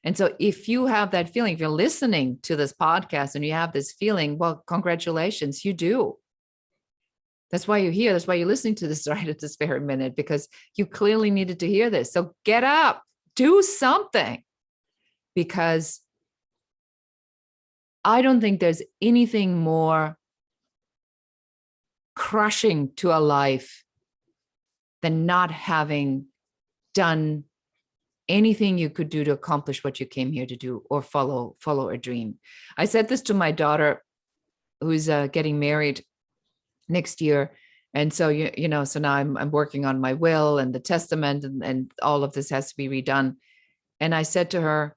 And so if you have that feeling, if you're listening to this podcast and you have this feeling, well, congratulations, you do. That's why you're here. That's why you're listening to this right at this very minute, because you clearly needed to hear this. So get up, do something, because I don't think there's anything more crushing to a life than not having done anything you could do to accomplish what you came here to do, or follow a dream. I said this to my daughter, who's getting married next year. And so, so now I'm working on my will and the testament, and all of this has to be redone. And I said to her,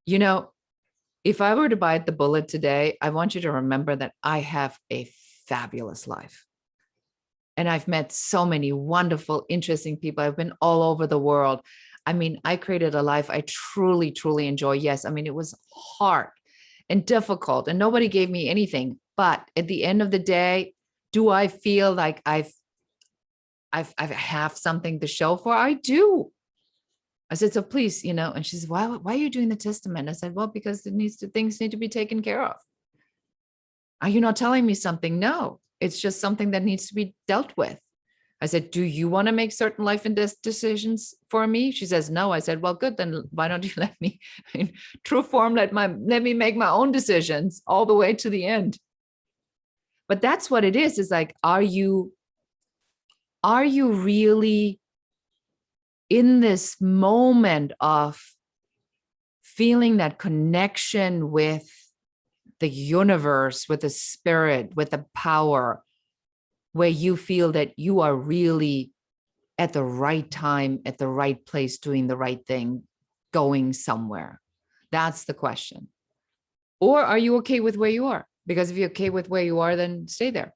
if I were to bite the bullet today, I want you to remember that I have a fabulous life. And I've met so many wonderful, interesting people. I've been all over the world. I mean, I created a life I truly, truly enjoy. Yes, I mean, it was hard and difficult, and nobody gave me anything. But at the end of the day, do I feel like I have something to show for? I do. I said, so please, and she said, why are you doing the testament? I said, well, because things need to be taken care of. Are you not telling me something? No, it's just something that needs to be dealt with. I said, do you want to make certain life and death decisions for me? She says, no. I said, well, good. Then why don't you let me, in true form, let me make my own decisions all the way to the end. But that's what it is like, are you really in this moment of feeling that connection with the universe, with the spirit, with the power, where you feel that you are really at the right time, at the right place, doing the right thing, going somewhere? That's the question. Or are you okay with where you are? Because if you're okay with where you are, then stay there.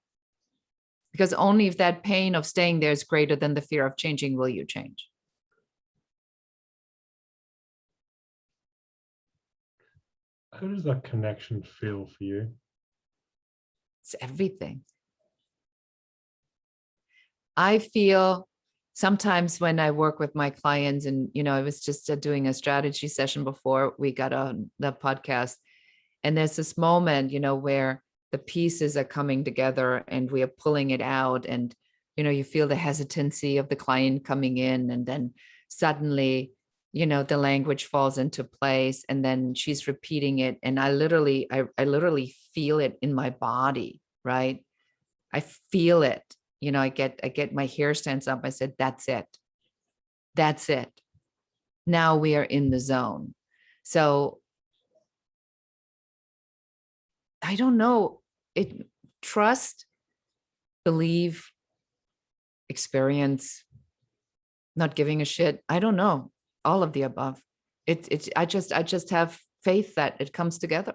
Because only if that pain of staying there is greater than the fear of changing will you change. How does that connection feel for you? It's everything. I feel sometimes when I work with my clients, and, I was just doing a strategy session before we got on the podcast, and there's this moment, where the pieces are coming together and we are pulling it out, and, you feel the hesitancy of the client coming in, and then suddenly, the language falls into place, and then she's repeating it. And I literally feel it in my body, right? I feel it. I get my hair stands up. I said, that's it. That's it. Now we are in the zone. So I don't know. Trust, believe, experience, not giving a shit. I don't know. All of the above. I just have faith that it comes together.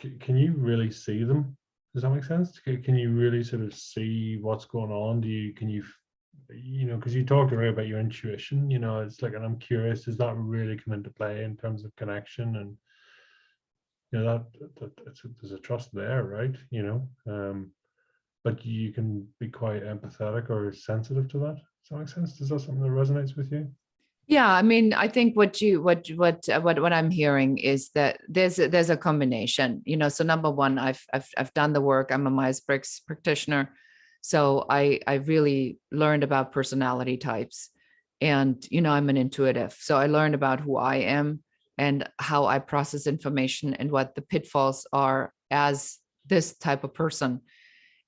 can you really see them? Does that make sense? Can you really sort of see what's going on? Can you, because you talked earlier about your intuition, it's like, and I'm curious, does that really come into play in terms of connection? And, there's a trust there, right? But you can be quite empathetic or sensitive to that. Does that make sense? Does that something that resonates with you? Yeah, I mean, I think what I'm hearing is that there's a combination, so number one, I've done the work. I'm a Myers-Briggs practitioner. So I really learned about personality types, and, I'm an intuitive. So I learned about who I am and how I process information and what the pitfalls are as this type of person.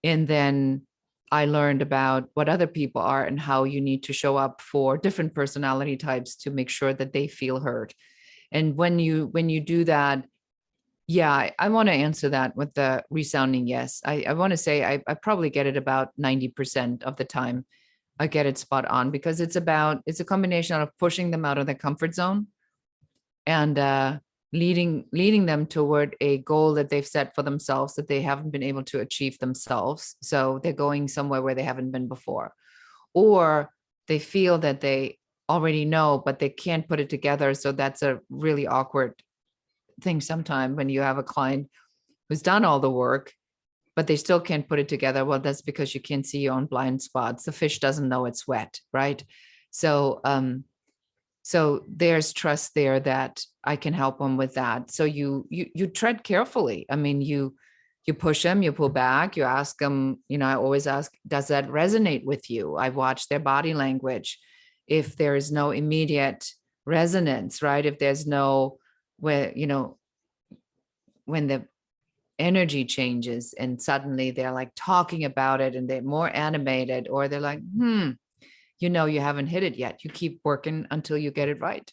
And then I learned about what other people are and how you need to show up for different personality types to make sure that they feel heard. And when you do that, yeah, I want to answer that with the resounding yes. I want to say I probably get it about 90% of the time. I get it spot on, because it's a combination of pushing them out of their comfort zone and leading them toward a goal that they've set for themselves that they haven't been able to achieve themselves. So they're going somewhere where they haven't been before, or they feel that they already know, but they can't put it together. So that's a really awkward thing sometimes when you have a client who's done all the work, but they still can't put it together. Well, that's because you can't see your own blind spots. The fish doesn't know it's wet, right? So there's trust there that I can help them with that. So you tread carefully. I mean, you push them, you pull back, you ask them, I always ask, does that resonate with you? I watch their body language. If there is no immediate resonance, right? If there's no, where, when the energy changes and suddenly they're like talking about it and they're more animated, or they're like, you haven't hit it yet. You keep working until you get it right.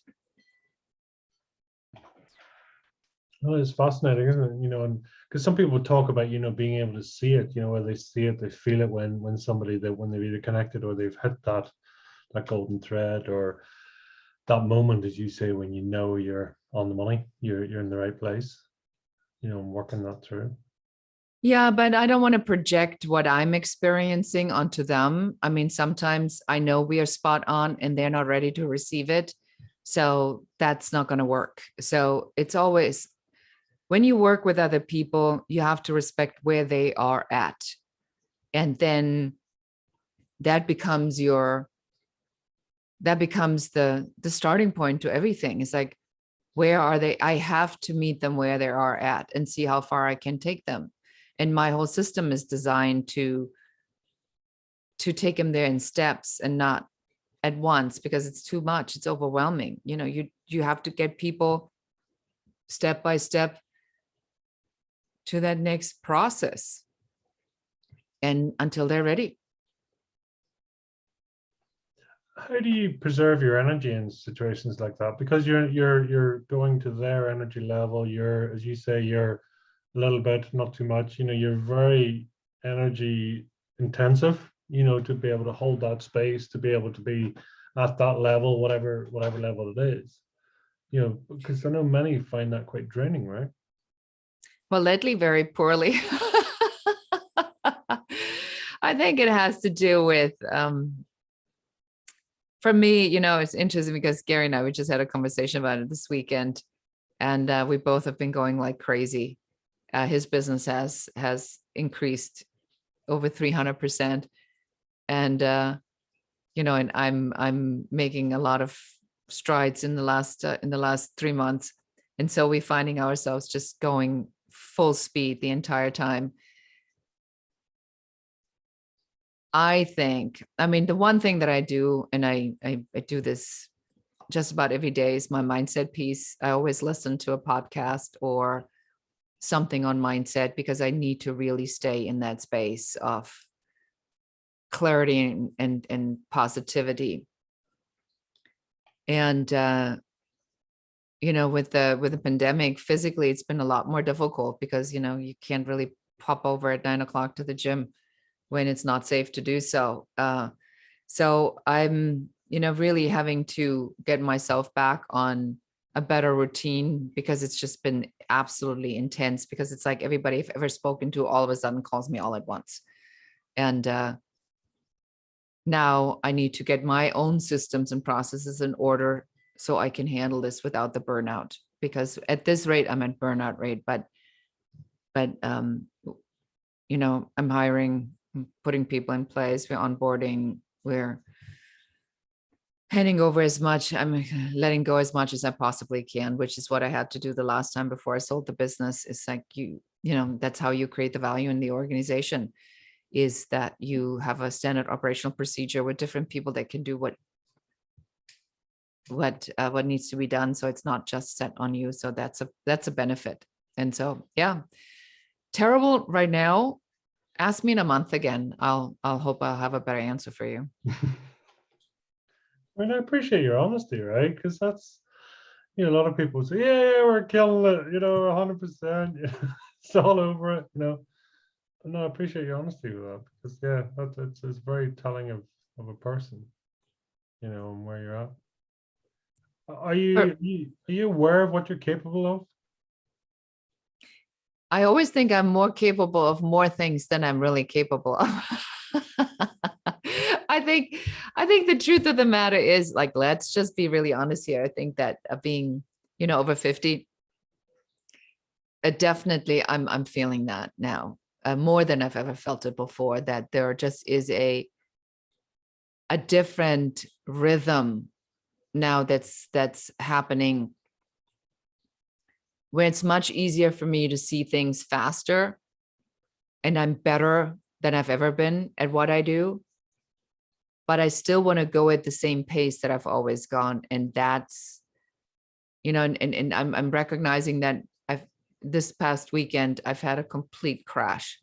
Well, it's fascinating, isn't it? And because some people talk about, being able to see it, where they see it, they feel it when when they've either connected or they've hit that golden thread, or that moment, as you say, when you're on the money, you're in the right place, working that through. Yeah, but I don't want to project what I'm experiencing onto them. I mean, sometimes I know we are spot on and they're not ready to receive it. So that's not going to work. So it's always, when you work with other people, you have to respect where they are at. And then that becomes the starting point to everything. It's like, where are they? I have to meet them where they are at and see how far I can take them. And my whole system is designed to take them there in steps and not at once, because it's too much. It's overwhelming. You have to get people step by step to that next process, and until they're ready. How do you preserve your energy in situations like that? Because you're going to their energy level. You're, as you say, you're a little bit, not too much. You're very energy intensive. To be able to hold that space, to be able to be at that level, whatever level it is. Because I know many find that quite draining, right? Well, lately, very poorly. I think it has to do with, for me, it's interesting because Gary and I, we just had a conversation about it this weekend, and we both have been going like crazy. His business has increased over 300%, and and I'm making a lot of strides in the last 3 months, and so we're finding ourselves just going full speed the entire time. I think, I mean, the one thing that I do, and I do this just about every day, is my mindset piece. I always listen to a podcast or something on mindset, because I need to really stay in that space of clarity and positivity. And with the pandemic, physically, it's been a lot more difficult, because you can't really pop over at 9 o'clock to the gym when it's not safe to do so. So I'm really having to get myself back on a better routine, because it's just been absolutely intense, because it's like everybody I've ever spoken to all of a sudden calls me all at once. And now I need to get my own systems and processes in order so I can handle this without the burnout, because at this rate, I'm at burnout rate, but you know, I'm hiring, I'm putting people in place, we're onboarding, we're handing over as much, I'm letting go as much as I possibly can, which is what I had to do the last time before I sold the business. It's like, you know, that's how you create the value in the organization, is that you have a standard operational procedure with different people that can do what needs to be done. So it's not just set on you. So that's a benefit. And so, yeah, terrible right now. Ask me in a month again. I'll hope I'll have a better answer for you. I mean, I appreciate your honesty, right? Because that's, you know, a lot of people say, yeah, we're killing it, you know, 100%. It's all over it, you know. But no, I appreciate your honesty with that, because yeah, it's very telling of a person, you know, and where you're at. Are you aware of what you're capable of? I always think I'm more capable of more things than I'm really capable of. I think the truth of the matter is, like, let's just be really honest here. I think that being, you know, over 50, definitely I'm feeling that now, more than I've ever felt it before, that there just is a different rhythm now that's happening, where it's much easier for me to see things faster, and I'm better than I've ever been at what I do. But I still want to go at the same pace that I've always gone. And that's, you know, and I'm recognizing that this past weekend, I've had a complete crash.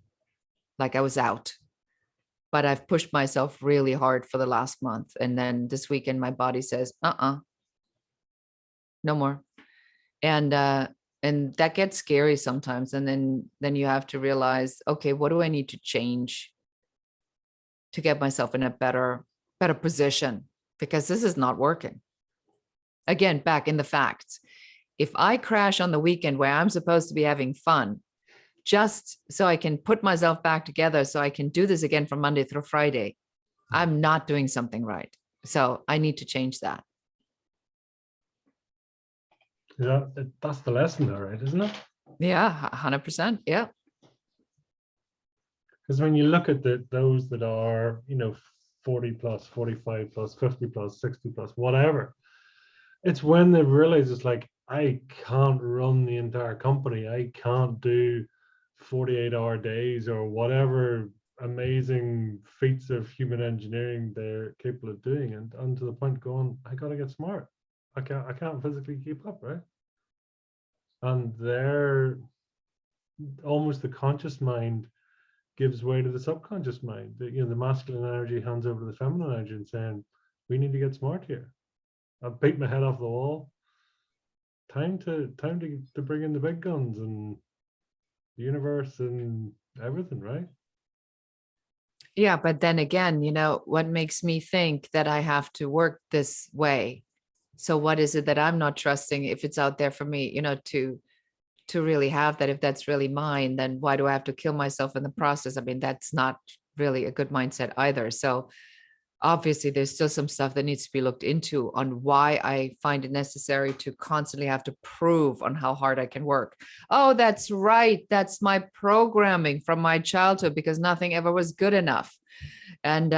Like, I was out, but I've pushed myself really hard for the last month. And then this weekend, my body says, no more. And that gets scary sometimes. And then you have to realize, okay, what do I need to change to get myself in a better position? Because this is not working. Again, back in the facts. If I crash on the weekend where I'm supposed to be having fun, just so I can put myself back together so I can do this again from Monday through Friday, I'm not doing something right. So I need to change that. That's the lesson there, right? Isn't it? Yeah, 100%. Yeah. Because when you look at those that are, you know, 40 plus, 45 plus, 50 plus, 60 plus, whatever, it's when they realize, it's like, I can't run the entire company. I can't do 48-hour days or whatever amazing feats of human engineering they're capable of doing, and to the point going, I got to get smart. I can't physically keep up, right? And they're almost, the conscious mind gives way to the subconscious mind. You know, the masculine energy hands over to the feminine energy and saying, we need to get smart here. I've beat my head off the wall. Time to bring in the big guns and the universe and everything, right? Yeah, but then again, you know, what makes me think that I have to work this way? So what is it that I'm not trusting, if it's out there for me, you know, to really have that? If that's really mine, then why do I have to kill myself in the process? I mean, that's not really a good mindset either. So obviously there's still some stuff that needs to be looked into on why I find it necessary to constantly have to prove on how hard I can work. Oh, that's right. That's my programming from my childhood, because nothing ever was good enough. And,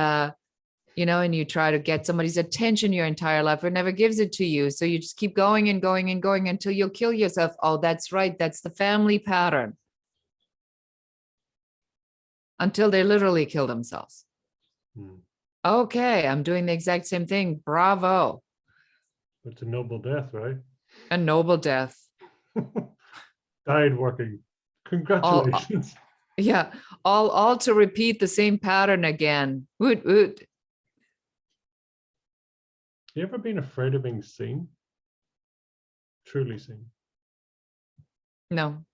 you know, and you try to get somebody's attention your entire life, it never gives it to you. So you just keep going and going and going until you'll kill yourself. Oh, that's right. That's the family pattern. Until they literally kill themselves. Okay, I'm doing the exact same thing. Bravo. It's a noble death, right? A noble death. Died working. Congratulations. Yeah, all to repeat the same pattern again. Woot woot. You ever been afraid of being seen? Truly seen? No.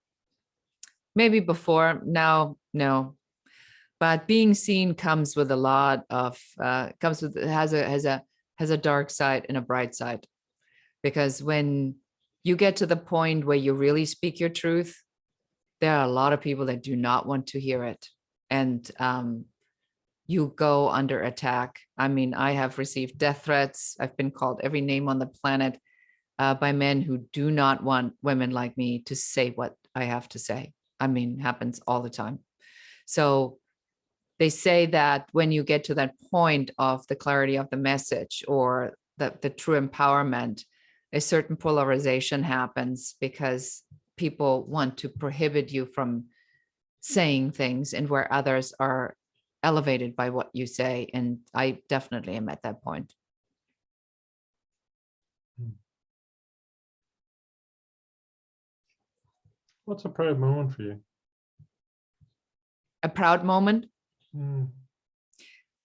Maybe before. Now, no. But being seen comes with a lot of has a dark side and a bright side. Because when you get to the point where you really speak your truth, there are a lot of people that do not want to hear it. And you go under attack. I mean, I have received death threats. I've been called every name on the planet by men who do not want women like me to say what I have to say. I mean, happens all the time. So they say that when you get to that point of the clarity of the message or the true empowerment, a certain polarization happens because people want to prohibit you from saying things, and where others are elevated by what you say. And I definitely am at that point. What's a proud moment for you? A proud moment? Mm.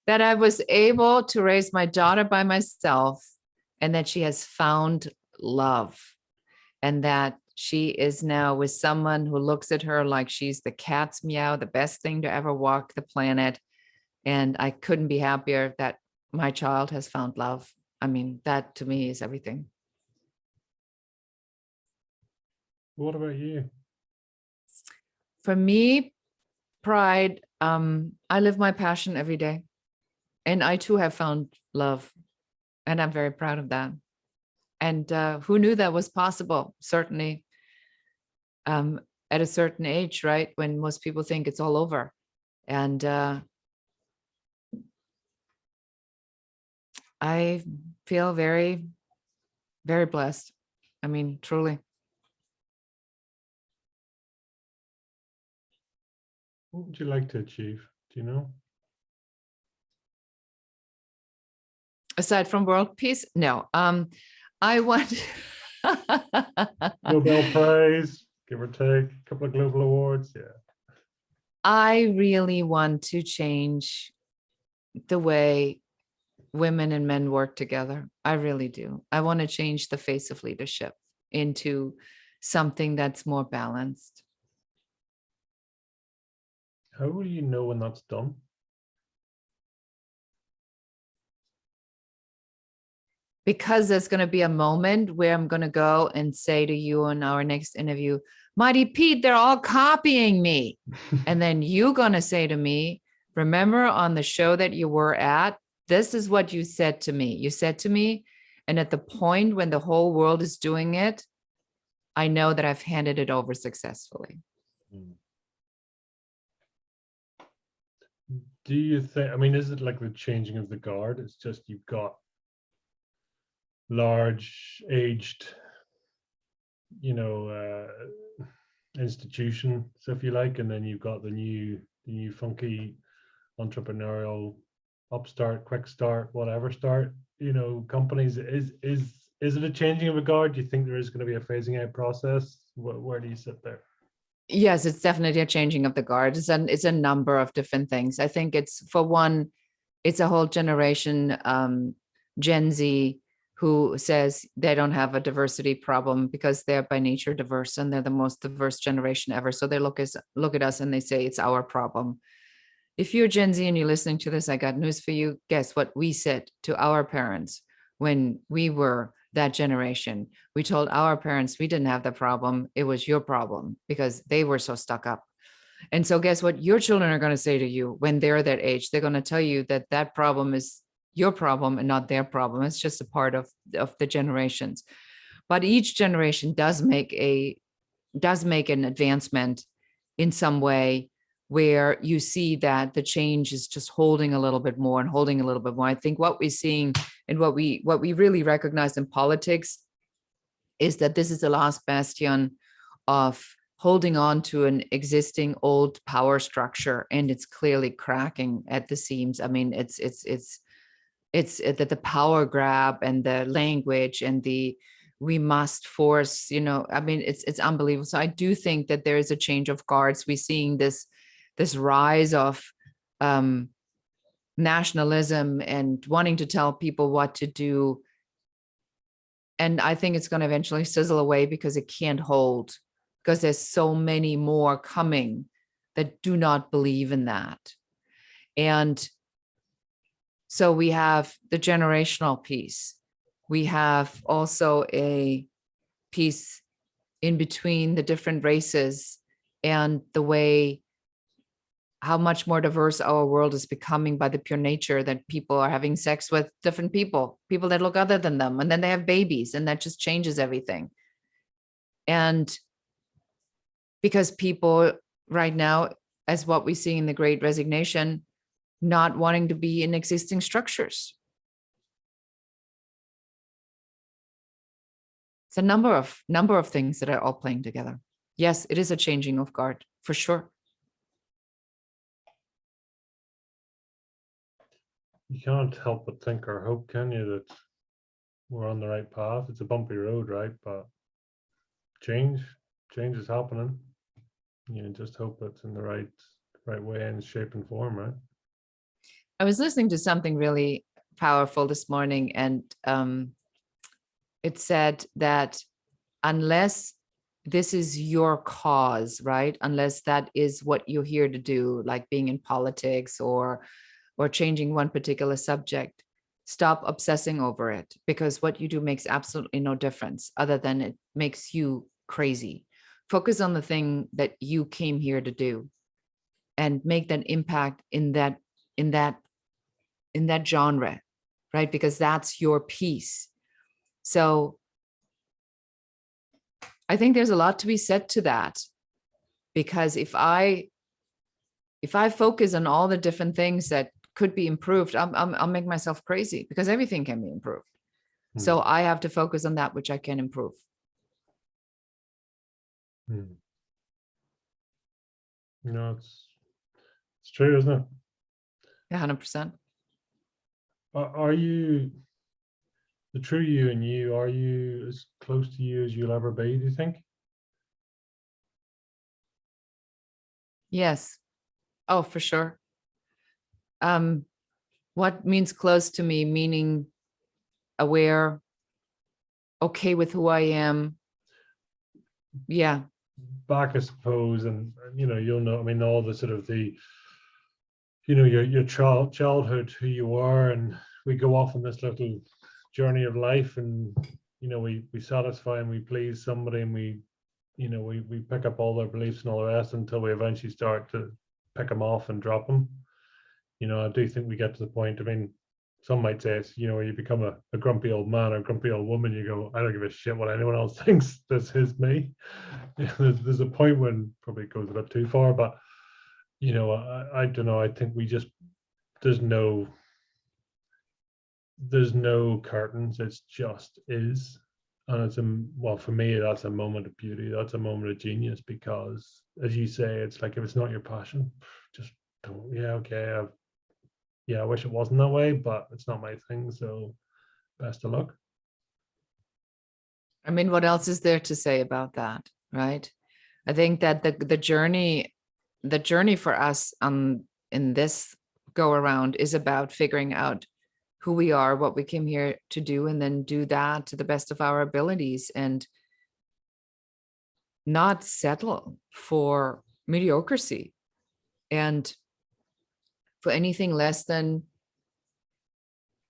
That I was able to raise my daughter by myself, and that she has found love, and that she is now with someone who looks at her like she's the cat's meow, the best thing to ever walk the planet. And I couldn't be happier that my child has found love. I mean, that to me is everything. What about you? For me, pride, I live my passion every day. And I too have found love. And I'm very proud of that. And who knew that was possible? Certainly at a certain age, right? When most people think it's all over. And I feel very, very blessed. I mean, truly. What would you like to achieve? Do you know? Aside from world peace? No. I want Nobel Prize, give or take, a couple of global awards. Yeah. I really want to change the way women and men work together. I really do. I want to change the face of leadership into something that's more balanced. How will you know when that's done? Because there's going to be a moment where I'm going to go and say to you in our next interview, Mighty Pete, they're all copying me. And then you're going to say to me, remember on the show that you were at, this is what you said to me. You said to me, and at the point when the whole world is doing it, I know that I've handed it over successfully. Do you think, I mean, is it like the changing of the guard? It's just you've got large aged, you know, institution, so if you like, and then you've got the new funky entrepreneurial upstart, quick start, whatever start, you know, companies. Is it a changing of a guard? Do you think there is going to be a phasing out process? Where do you sit there? Yes, it's definitely a changing of the guard. It's a number of different things. I think it's, for one, it's a whole generation, Gen Z, who says they don't have a diversity problem because they're by nature diverse and they're the most diverse generation ever. So they look at us and they say it's our problem. If you're Gen Z and you're listening to this, I got news for you. Guess what we said to our parents when we were that generation? We told our parents we didn't have the problem. It was your problem because they were so stuck up. And so guess what your children are going to say to you when they're that age? They're going to tell you that that problem is your problem and not their problem. It's just a part of the generations. But each generation does make an advancement in some way where you see that the change is just holding a little bit more and holding a little bit more. I think what we're seeing and what we really recognize in politics is that this is the last bastion of holding on to an existing old power structure, and it's clearly cracking at the seams. I mean, it's the power grab and the language and the we must force, you know, I mean, it's unbelievable. So I do think that there is a change of guards. We're seeing this rise of nationalism and wanting to tell people what to do. And I think it's going to eventually sizzle away because it can't hold, because there's so many more coming that do not believe in that. And so we have the generational piece. We have also a peace in between the different races, and the way how much more diverse our world is becoming by the pure nature that people are having sex with different people that look other than them, and then they have babies, and that just changes everything. And because people right now, as what we see in the Great Resignation, not wanting to be in existing structures. It's a number of things that are all playing together. Yes, it is a changing of guard, for sure. You can't help but think or hope, can you, that we're on the right path? It's a bumpy road, right? But change is happening. You just hope it's in the right way and shape and form, right? I was listening to something really powerful this morning, and it said that unless this is your cause, right? Unless that is what you're here to do, like being in politics or changing one particular subject, stop obsessing over it, because what you do makes absolutely no difference other than it makes you crazy. Focus on the thing that you came here to do and make that impact in that genre, right? Because that's your piece. So I think there's a lot to be said to that, because if I focus on all the different things that could be improved, I'll make myself crazy, because everything can be improved. So I have to focus on that which I can improve. No, it's true, isn't it? Yeah, 100%. Are you the true you and you? Are you as close to you as you'll ever be, do you think? Yes. Oh, for sure. What means close to me? Meaning aware, okay with who I am. Yeah. Back, I suppose, and you'll know. I mean, all the sort of your childhood, who you are, and we go off on this little journey of life, and we satisfy and we please somebody, and we pick up all their beliefs and all the rest until we eventually start to pick them off and drop them. I do think we get to the point. I mean, some might say it's where you become a grumpy old man or grumpy old woman. You go, I don't give a shit what anyone else thinks. This is me. There's a point when probably it goes a bit too far, but I don't know. I think we just there's no curtains. It's just is, and it's well, for me, that's a moment of beauty. That's a moment of genius, because, as you say, it's like, if it's not your passion, just don't. Yeah, okay. I wish it wasn't that way, but it's not my thing. So best of luck. I mean, what else is there to say about that, right? I think that the journey for us in this go around is about figuring out who we are, what we came here to do, and then do that to the best of our abilities, and not settle for mediocrity and for anything less than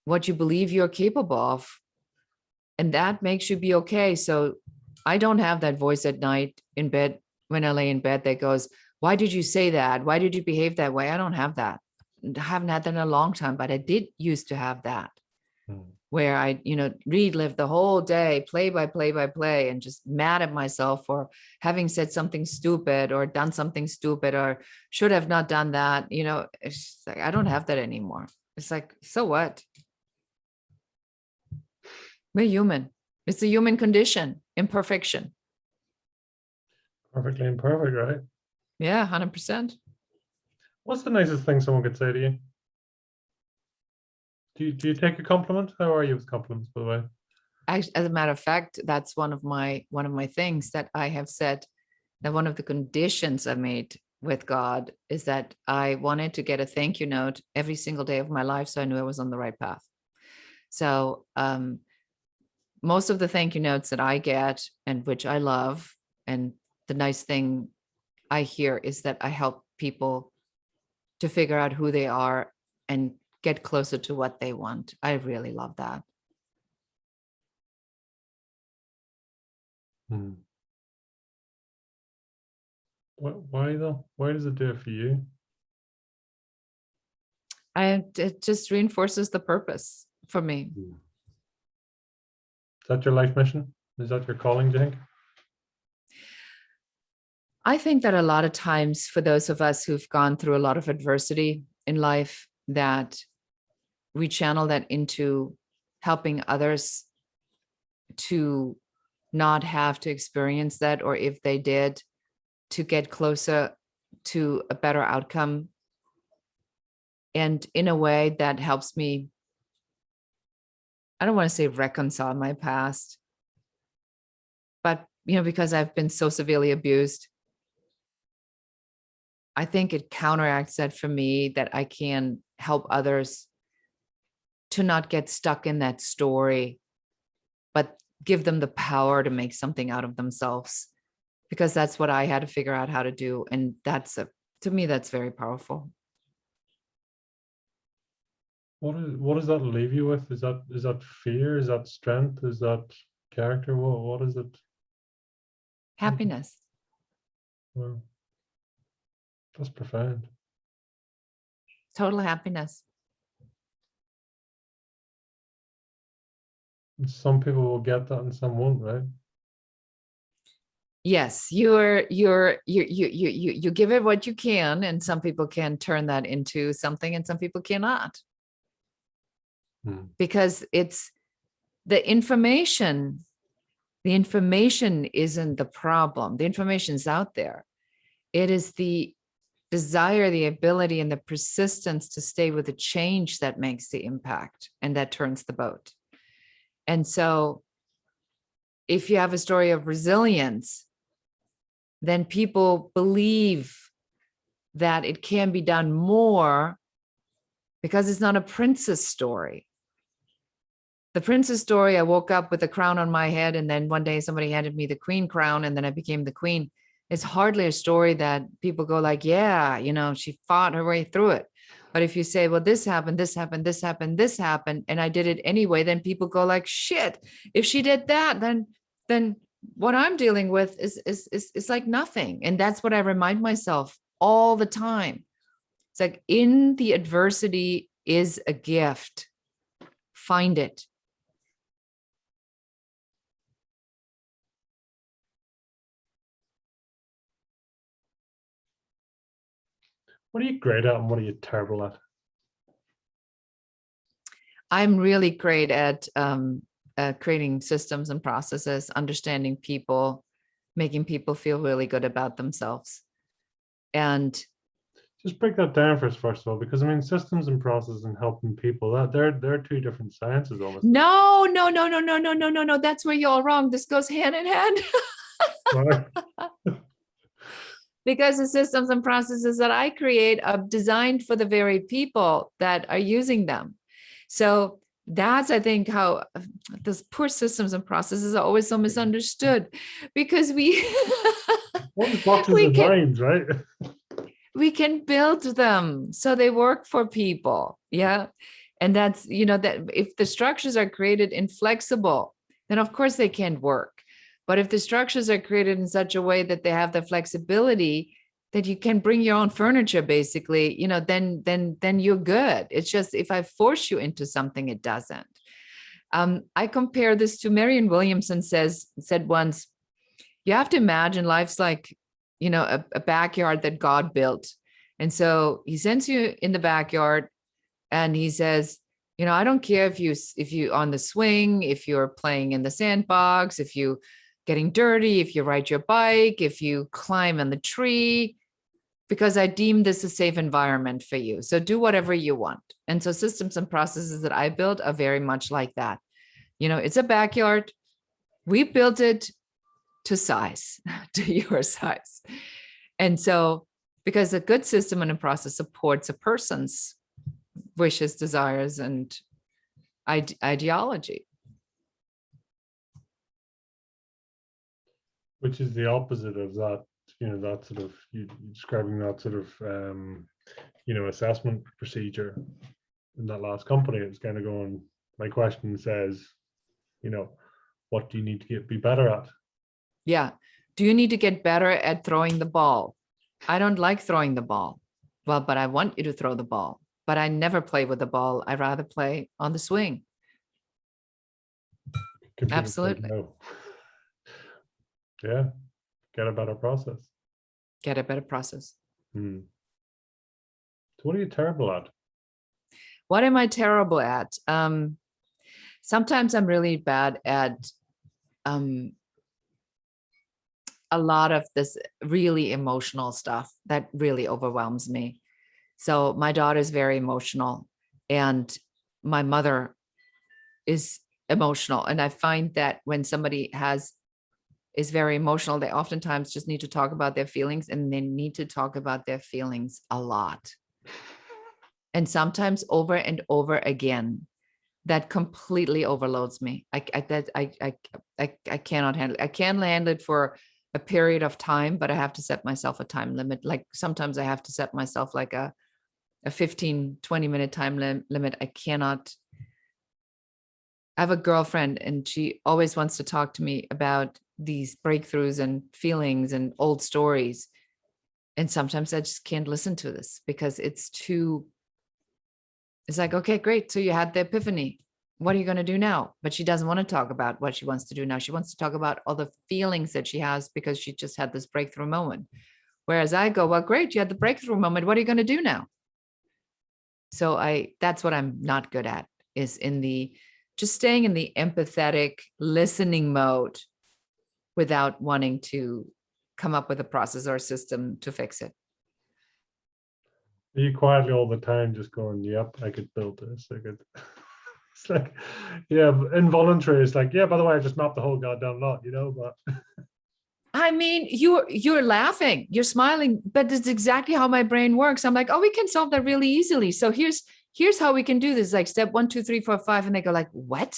what you believe you're capable of. And that makes you be okay. So I don't have that voice at night in bed, when I lay in bed, that goes, why did you say that? Why did you behave that way? I don't have that. I haven't had that in a long time, but I did used to have that, where I, relive the whole day, play by play, and just mad at myself for having said something stupid or done something stupid or should have not done that. It's like, I don't have that anymore. It's like, so what? We're human. It's a human condition, imperfection. Perfectly imperfect, right? Yeah, 100%. What's the nicest thing someone could say to you? Do you take a compliment? How are you with compliments, by the way? As a matter of fact, that's one of my things that I have said, that one of the conditions I made with God is that I wanted to get a thank you note every single day of my life, so I knew I was on the right path. So most of the thank you notes that I get, and which I love, and the nice thing I hear is that I help people to figure out who they are and get closer to what they want. I really love that. Hmm. Why though? Why does it do it for you? It just reinforces the purpose for me. Hmm. Is that your life mission? Is that your calling, do you think? I think that a lot of times for those of us who've gone through a lot of adversity in life, that we channel that into helping others to not have to experience that, or if they did, to get closer to a better outcome. And in a way that helps me, I don't want to say reconcile my past, but because I've been so severely abused, I think it counteracts that for me, that I can help others to not get stuck in that story, but give them the power to make something out of themselves, because that's what I had to figure out how to do. And to me, that's very powerful. What does that leave you with? Is that fear? Is that strength? Is that character? What is it? Happiness. Well, that's profound. Total happiness. And some people will get that and some won't, right? Yes, you give it what you can, and some people can turn that into something and some people cannot. Because it's the information isn't the problem. The information's out there. It is the desire, the ability, and the persistence to stay with the change that makes the impact and that turns the boat. And so if you have a story of resilience, then people believe that it can be done more, because it's not a princess story. The princess story, I woke up with a crown on my head, and then one day somebody handed me the queen crown, and then I became the queen. It's hardly a story that people go like, yeah, she fought her way through it. But if you say, well, this happened, this happened, this happened, this happened, and I did it anyway, then people go like, shit, if she did that, then what I'm dealing with is like nothing. And that's what I remind myself all the time. It's like, in the adversity is a gift. Find it. What are you great at and what are you terrible at? I'm really great at creating systems and processes, understanding people, making people feel really good about themselves. And just break that down for us, first of all, because I mean, systems and processes and helping people, that they're two different sciences almost. No. That's where you're all wrong. This goes hand in hand. Right. Because the systems and processes that I create are designed for the very people that are using them. So that's, I think, how those poor systems and processes are always so misunderstood, because we boxes and minds, right? We can build them so they work for people. Yeah. And that's, that if the structures are created inflexible, then of course they can't work. But if the structures are created in such a way that they have the flexibility that you can bring your own furniture, basically, then you're good. It's just, if I force you into something, it doesn't. I compare this to Marianne Williamson said once, you have to imagine life's like, a backyard that God built. And so he sends you in the backyard and he says, I don't care if you on the swing, if you're playing in the sandbox, if you getting dirty, if you ride your bike, if you climb on the tree, because I deem this a safe environment for you. So do whatever you want. And so systems and processes that I build are very much like that. It's a backyard. We built it to size, to your size. And so, because a good system and a process supports a person's wishes, desires, and ideology. Which is the opposite of that, that sort of, you describing that sort of, assessment procedure in that last company. It's kind of going, my question says, what do you need to be better at? Yeah. Do you need to get better at throwing the ball? I don't like throwing the ball. Well, but I want you to throw the ball. But I never play with the ball. I rather play on the swing. Computer says Absolutely. no. Yeah, get a better process. Get a better process. So what are you terrible at? What am I terrible at? Sometimes I'm really bad at a lot of this really emotional stuff that really overwhelms me. So my daughter is very emotional, and my mother is emotional. And I find that when somebody is very emotional, they oftentimes just need to talk about their feelings, and they need to talk about their feelings a lot. And sometimes over and over again. That completely overloads me. I cannot handle it. I can handle it for a period of time, but I have to set myself a time limit. Like sometimes I have to set myself like a 15, 20-minute time limit. I cannot. I have a girlfriend, and she always wants to talk to me about these breakthroughs and feelings and old stories. And sometimes I just can't listen to this because it's like, okay, great. So you had the epiphany. What are you going to do now? But she doesn't want to talk about what she wants to do now. She wants to talk about all the feelings that she has because she just had this breakthrough moment. Whereas I go, well, great, you had the breakthrough moment. What are you going to do now? So that's what I'm not good at, is just staying in the empathetic listening mode without wanting to come up with a process or a system to fix it. Are you quietly all the time just going, yep, I could build this, I could. It's like, yeah, involuntary. It's like, yeah, by the way, I just mapped the whole goddamn lot, but I mean, you're laughing, you're smiling, but it's exactly how my brain works. I'm like, oh, we can solve that really easily. So here's how we can do this. Like step 1, 2, 3, 4, 5. And they go like, what?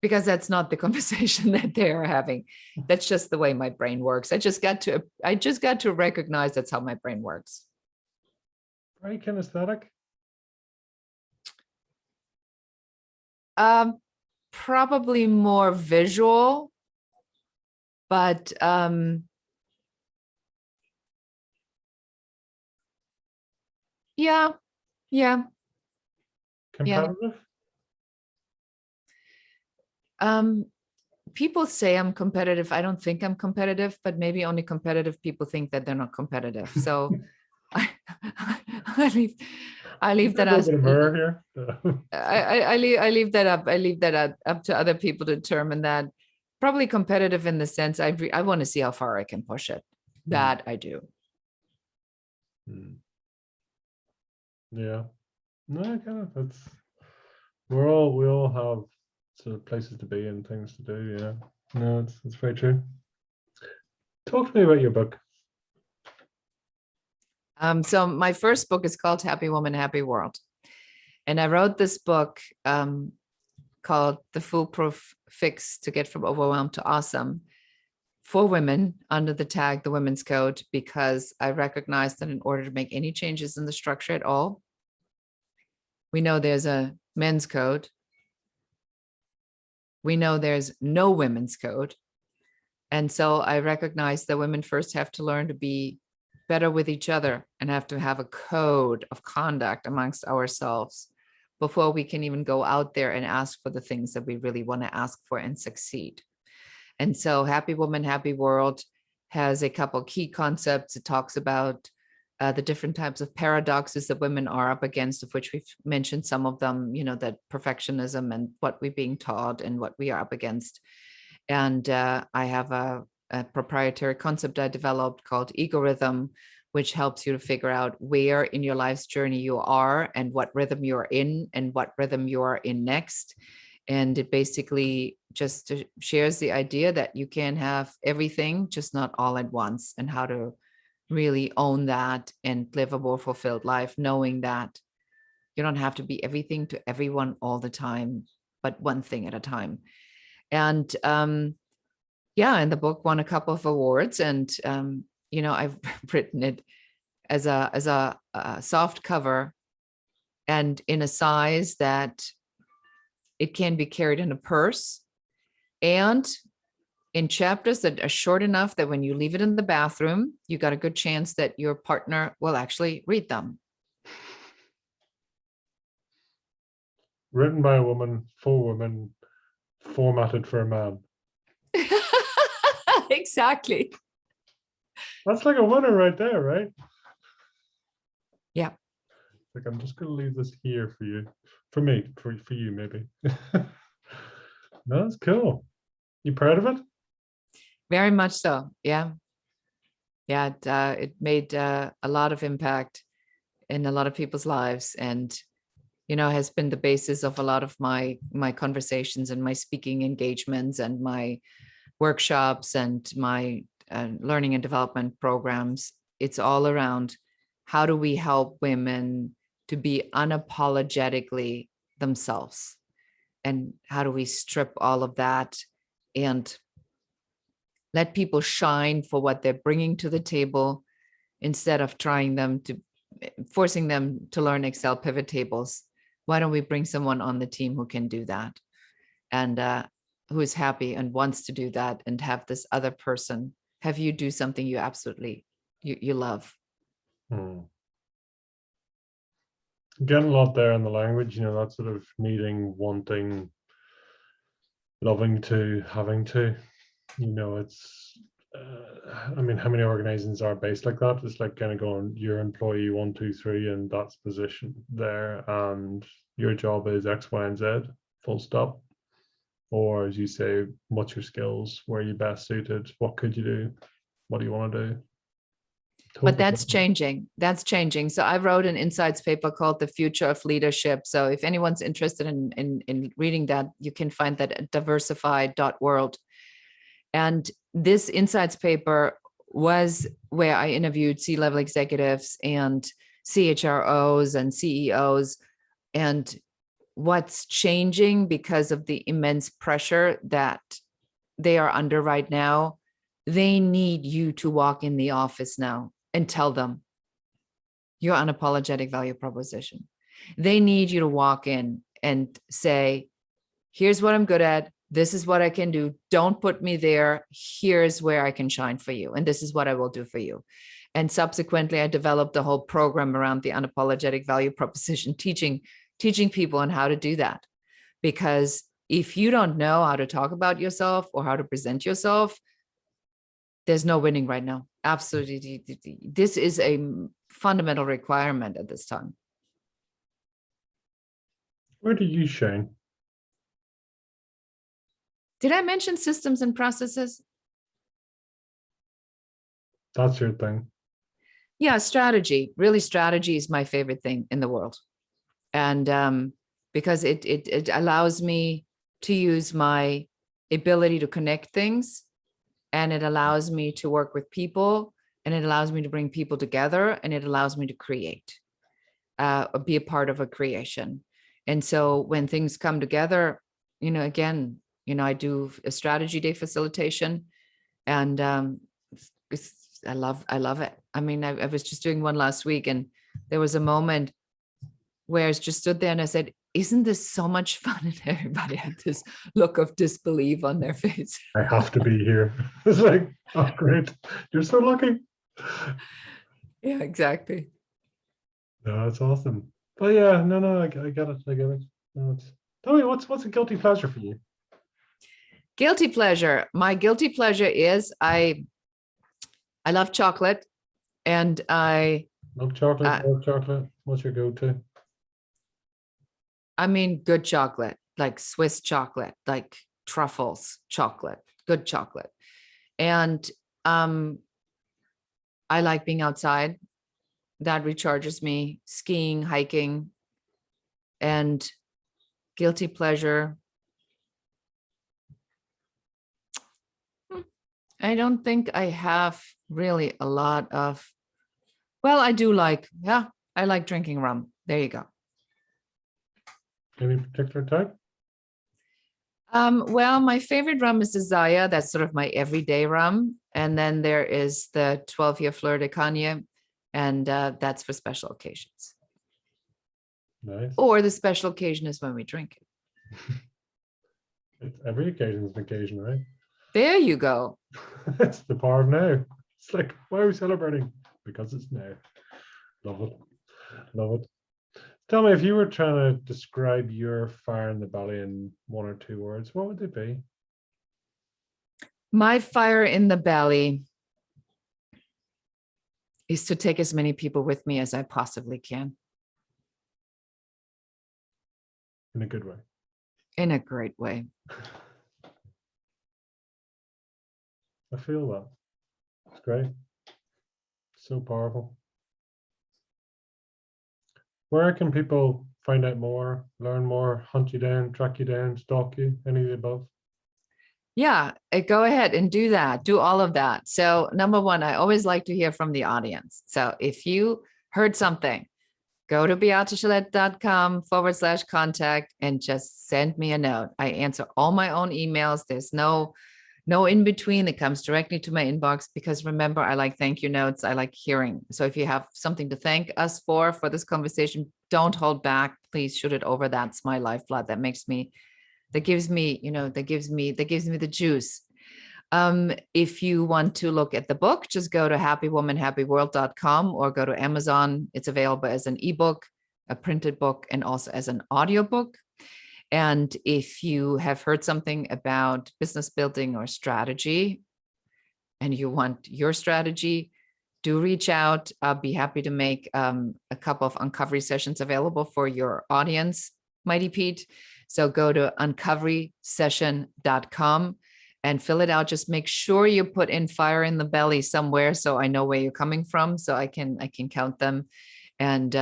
Because that's not the conversation that they're having. That's just the way my brain works. I just got to recognize that's how my brain works. Very kinesthetic. Probably more visual, but yeah. Competitive? People say I'm competitive. I don't think I'm competitive, but maybe only competitive people think that they're not competitive. So I leave that as I leave that up. I leave that up to other people to determine that. Probably competitive in the sense I want to see how far I can push it. That I do. Yeah. No, I kind of. That's we all have sort of places to be and things to do. Yeah. No, it's very true. Talk to me about your book. So my first book is called Happy Woman, Happy World. And I wrote this book called The Foolproof Fix to Get from Overwhelmed to Awesome for women under the tag The Women's Code, because I recognize that in order to make any changes in the structure at all, we know there's a men's code. We know there's no women's code. And so I recognize that women first have to learn to be better with each other and have to have a code of conduct amongst ourselves before we can even go out there and ask for the things that we really want to ask for and succeed. And so Happy Woman, Happy World has a couple key concepts. It talks about the different types of paradoxes that women are up against, of which we've mentioned some of them, that perfectionism and what we're being taught and what we are up against. And I have a proprietary concept I developed called Ego Rhythm, which helps you to figure out where in your life's journey you are and what rhythm you're in and what rhythm you're in next. And it basically just shares the idea that you can have everything, just not all at once, and how to really own that and live a more fulfilled life, knowing that you don't have to be everything to everyone all the time, but one thing at a time. And and the book won a couple of awards, and I've written it as a soft cover and in a size that it can be carried in a purse, and in chapters that are short enough that when you leave it in the bathroom, you got a good chance that your partner will actually read them. Written by a woman, for women, formatted for a man. Exactly. That's like a winner right there, right? Yeah. Like, I'm just going to leave this here for you. For me, for you, maybe. No, that's cool. You proud of it? Very much so. Yeah. Yeah. It made a lot of impact in a lot of people's lives, and has been the basis of a lot of my conversations and my speaking engagements and my workshops and my learning and development programs. It's all around how do we help women to be unapologetically themselves, and how do we strip all of that and let people shine for what they're bringing to the table, instead of forcing them to learn Excel pivot tables. Why don't we bring someone on the team who can do that, and who is happy and wants to do that, and have this other person have you do something you absolutely you love. Getting a lot there in the language, that sort of needing, wanting, loving to, having to, it's, I mean, how many organizations are based like that? It's like kind of going, your employee 1, 2, 3, and that's position there, and your job is X, Y, and Z, full stop. Or as you say, what's your skills? Where are you best suited? What could you do? What do you want to do? But that's changing. That's changing. So I wrote an insights paper called The Future of Leadership. So if anyone's interested in reading that, you can find that at diversified.world. And this insights paper was where I interviewed C-level executives and CHROs and CEOs, and what's changing because of the immense pressure that they are under right now. They need you to walk in the office now and tell them your unapologetic value proposition. They need you to walk in and say, here's what I'm good at. This is what I can do. Don't put me there. Here's where I can shine for you. And this is what I will do for you. And subsequently, I developed a whole program around the unapologetic value proposition, teaching people on how to do that. Because if you don't know how to talk about yourself or how to present yourself, there's no winning right now. Absolutely. This is a fundamental requirement at this time. Where do you shine? Did I mention systems and processes? That's your thing. Yeah, strategy. Really, strategy is my favorite thing in the world. And because it allows me to use my ability to connect things, and it allows me to work with people, and it allows me to bring people together, and it allows me to create, be a part of a creation. And so when things come together, again, I do a strategy day facilitation, and I love it. I mean, I was just doing one last week, and there was a moment where I just stood there and I said, isn't this so much fun? And everybody had this look of disbelief on their face. I have to be here. It's like, oh, great. You're so lucky. Yeah, exactly. No, that's awesome. But yeah, no, I get it. I get it. No, tell me, what's a guilty pleasure for you? Guilty pleasure. My guilty pleasure is I love chocolate, and I Milk chocolate, dark chocolate. What's your go-to? I mean, good chocolate, like Swiss chocolate, like truffles chocolate, good chocolate. And I like being outside. That recharges me. Skiing, hiking, and guilty pleasure. I don't think I have really a lot of, well, I like drinking rum. There you go. Any particular type? Well, my favorite rum is the Zaya. That's sort of my everyday rum. And then there is the 12-year Fleur de Cagne, and that's for special occasions. Nice. Or the special occasion is when we drink it. Every occasion is an occasion, right? There you go. It's the power of now. It's like, why are we celebrating? Because it's now. Love it. Love it. Tell me, if you were trying to describe your fire in the belly in 1 or 2 words, what would they be? My fire in the belly is to take as many people with me as I possibly can. In a good way. In a great way. I feel that. It's great. So powerful. Where can people find out more, learn more, hunt you down, track you down, stalk you, any of the above? Yeah, go ahead and do that. Do all of that. So number one, I always like to hear from the audience. So if you heard something, go to beatechelette.com/contact and just send me a note. I answer all my own emails. There's no in between. It comes directly to my inbox because remember, I like thank you notes. I like hearing. So if you have something to thank us for this conversation, don't hold back. Please shoot it over. That's my lifeblood. That gives me, that gives me the juice. If you want to look at the book, just go to happywomanhappyworld.com or go to Amazon. It's available as an ebook, a printed book, and also as an audiobook. And if you have heard something about business building or strategy, and you want your strategy, do reach out. I'll be happy to make a couple of uncovery sessions available for your audience, Mighty Pete. So go to uncoverysession.com and fill it out. Just make sure you put in fire in the belly somewhere so I know where you're coming from, so I can count them, and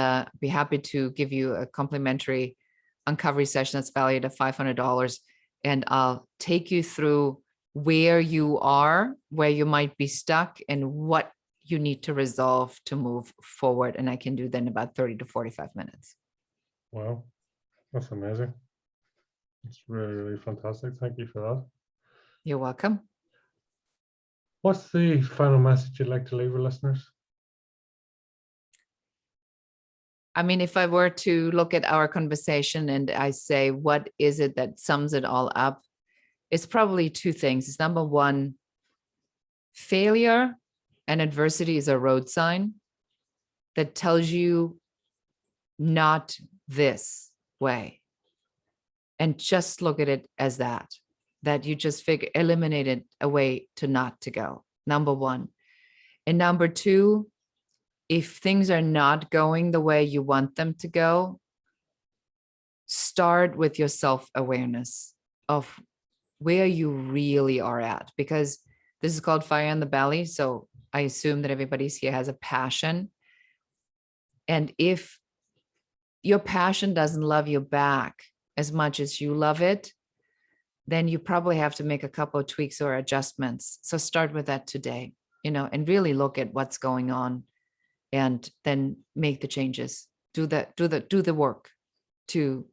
be happy to give you a complimentary uncovery session that's valued at $500. And I'll take you through where you are, where you might be stuck, and what you need to resolve to move forward. And I can do that in about 30 to 45 minutes. Wow, that's amazing. It's really, really fantastic. Thank you for that. You're welcome. What's the final message you'd like to leave with listeners? I mean, if I were to look at our conversation and I say, what is it that sums it all up? It's probably 2 things. It's number one, failure and adversity is a road sign that tells you not this way. And just look at it as that you just eliminated a way to not to go. Number one. And number two, if things are not going the way you want them to go, start with your self-awareness of where you really are at, because this is called fire in the belly. So I assume that everybody's here has a passion. And if your passion doesn't love you back as much as you love it, then you probably have to make a couple of tweaks or adjustments. So start with that today, and really look at what's going on, and then make the changes. Do the work to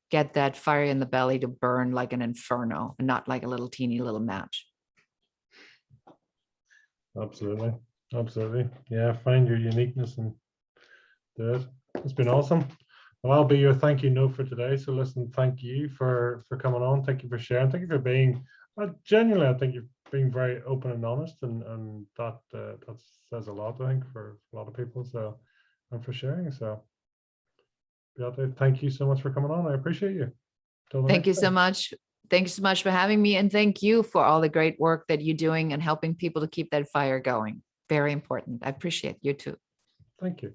get that fire in the belly to burn like an inferno and not like a little teeny little match. Absolutely. Absolutely. Yeah, find your uniqueness and do it. It's been awesome. Well, I'll be your thank you note for today. So listen, thank you for coming on. Thank you for sharing. Thank you for being, genuinely, I think you're being very open and honest, and that says a lot, I think, for a lot of people. So, and for sharing. So, Beate, thank you so much for coming on. I appreciate you. Thank you so much. Thank you so much for having me. And thank you for all the great work that you're doing and helping people to keep that fire going. Very important. I appreciate you too. Thank you.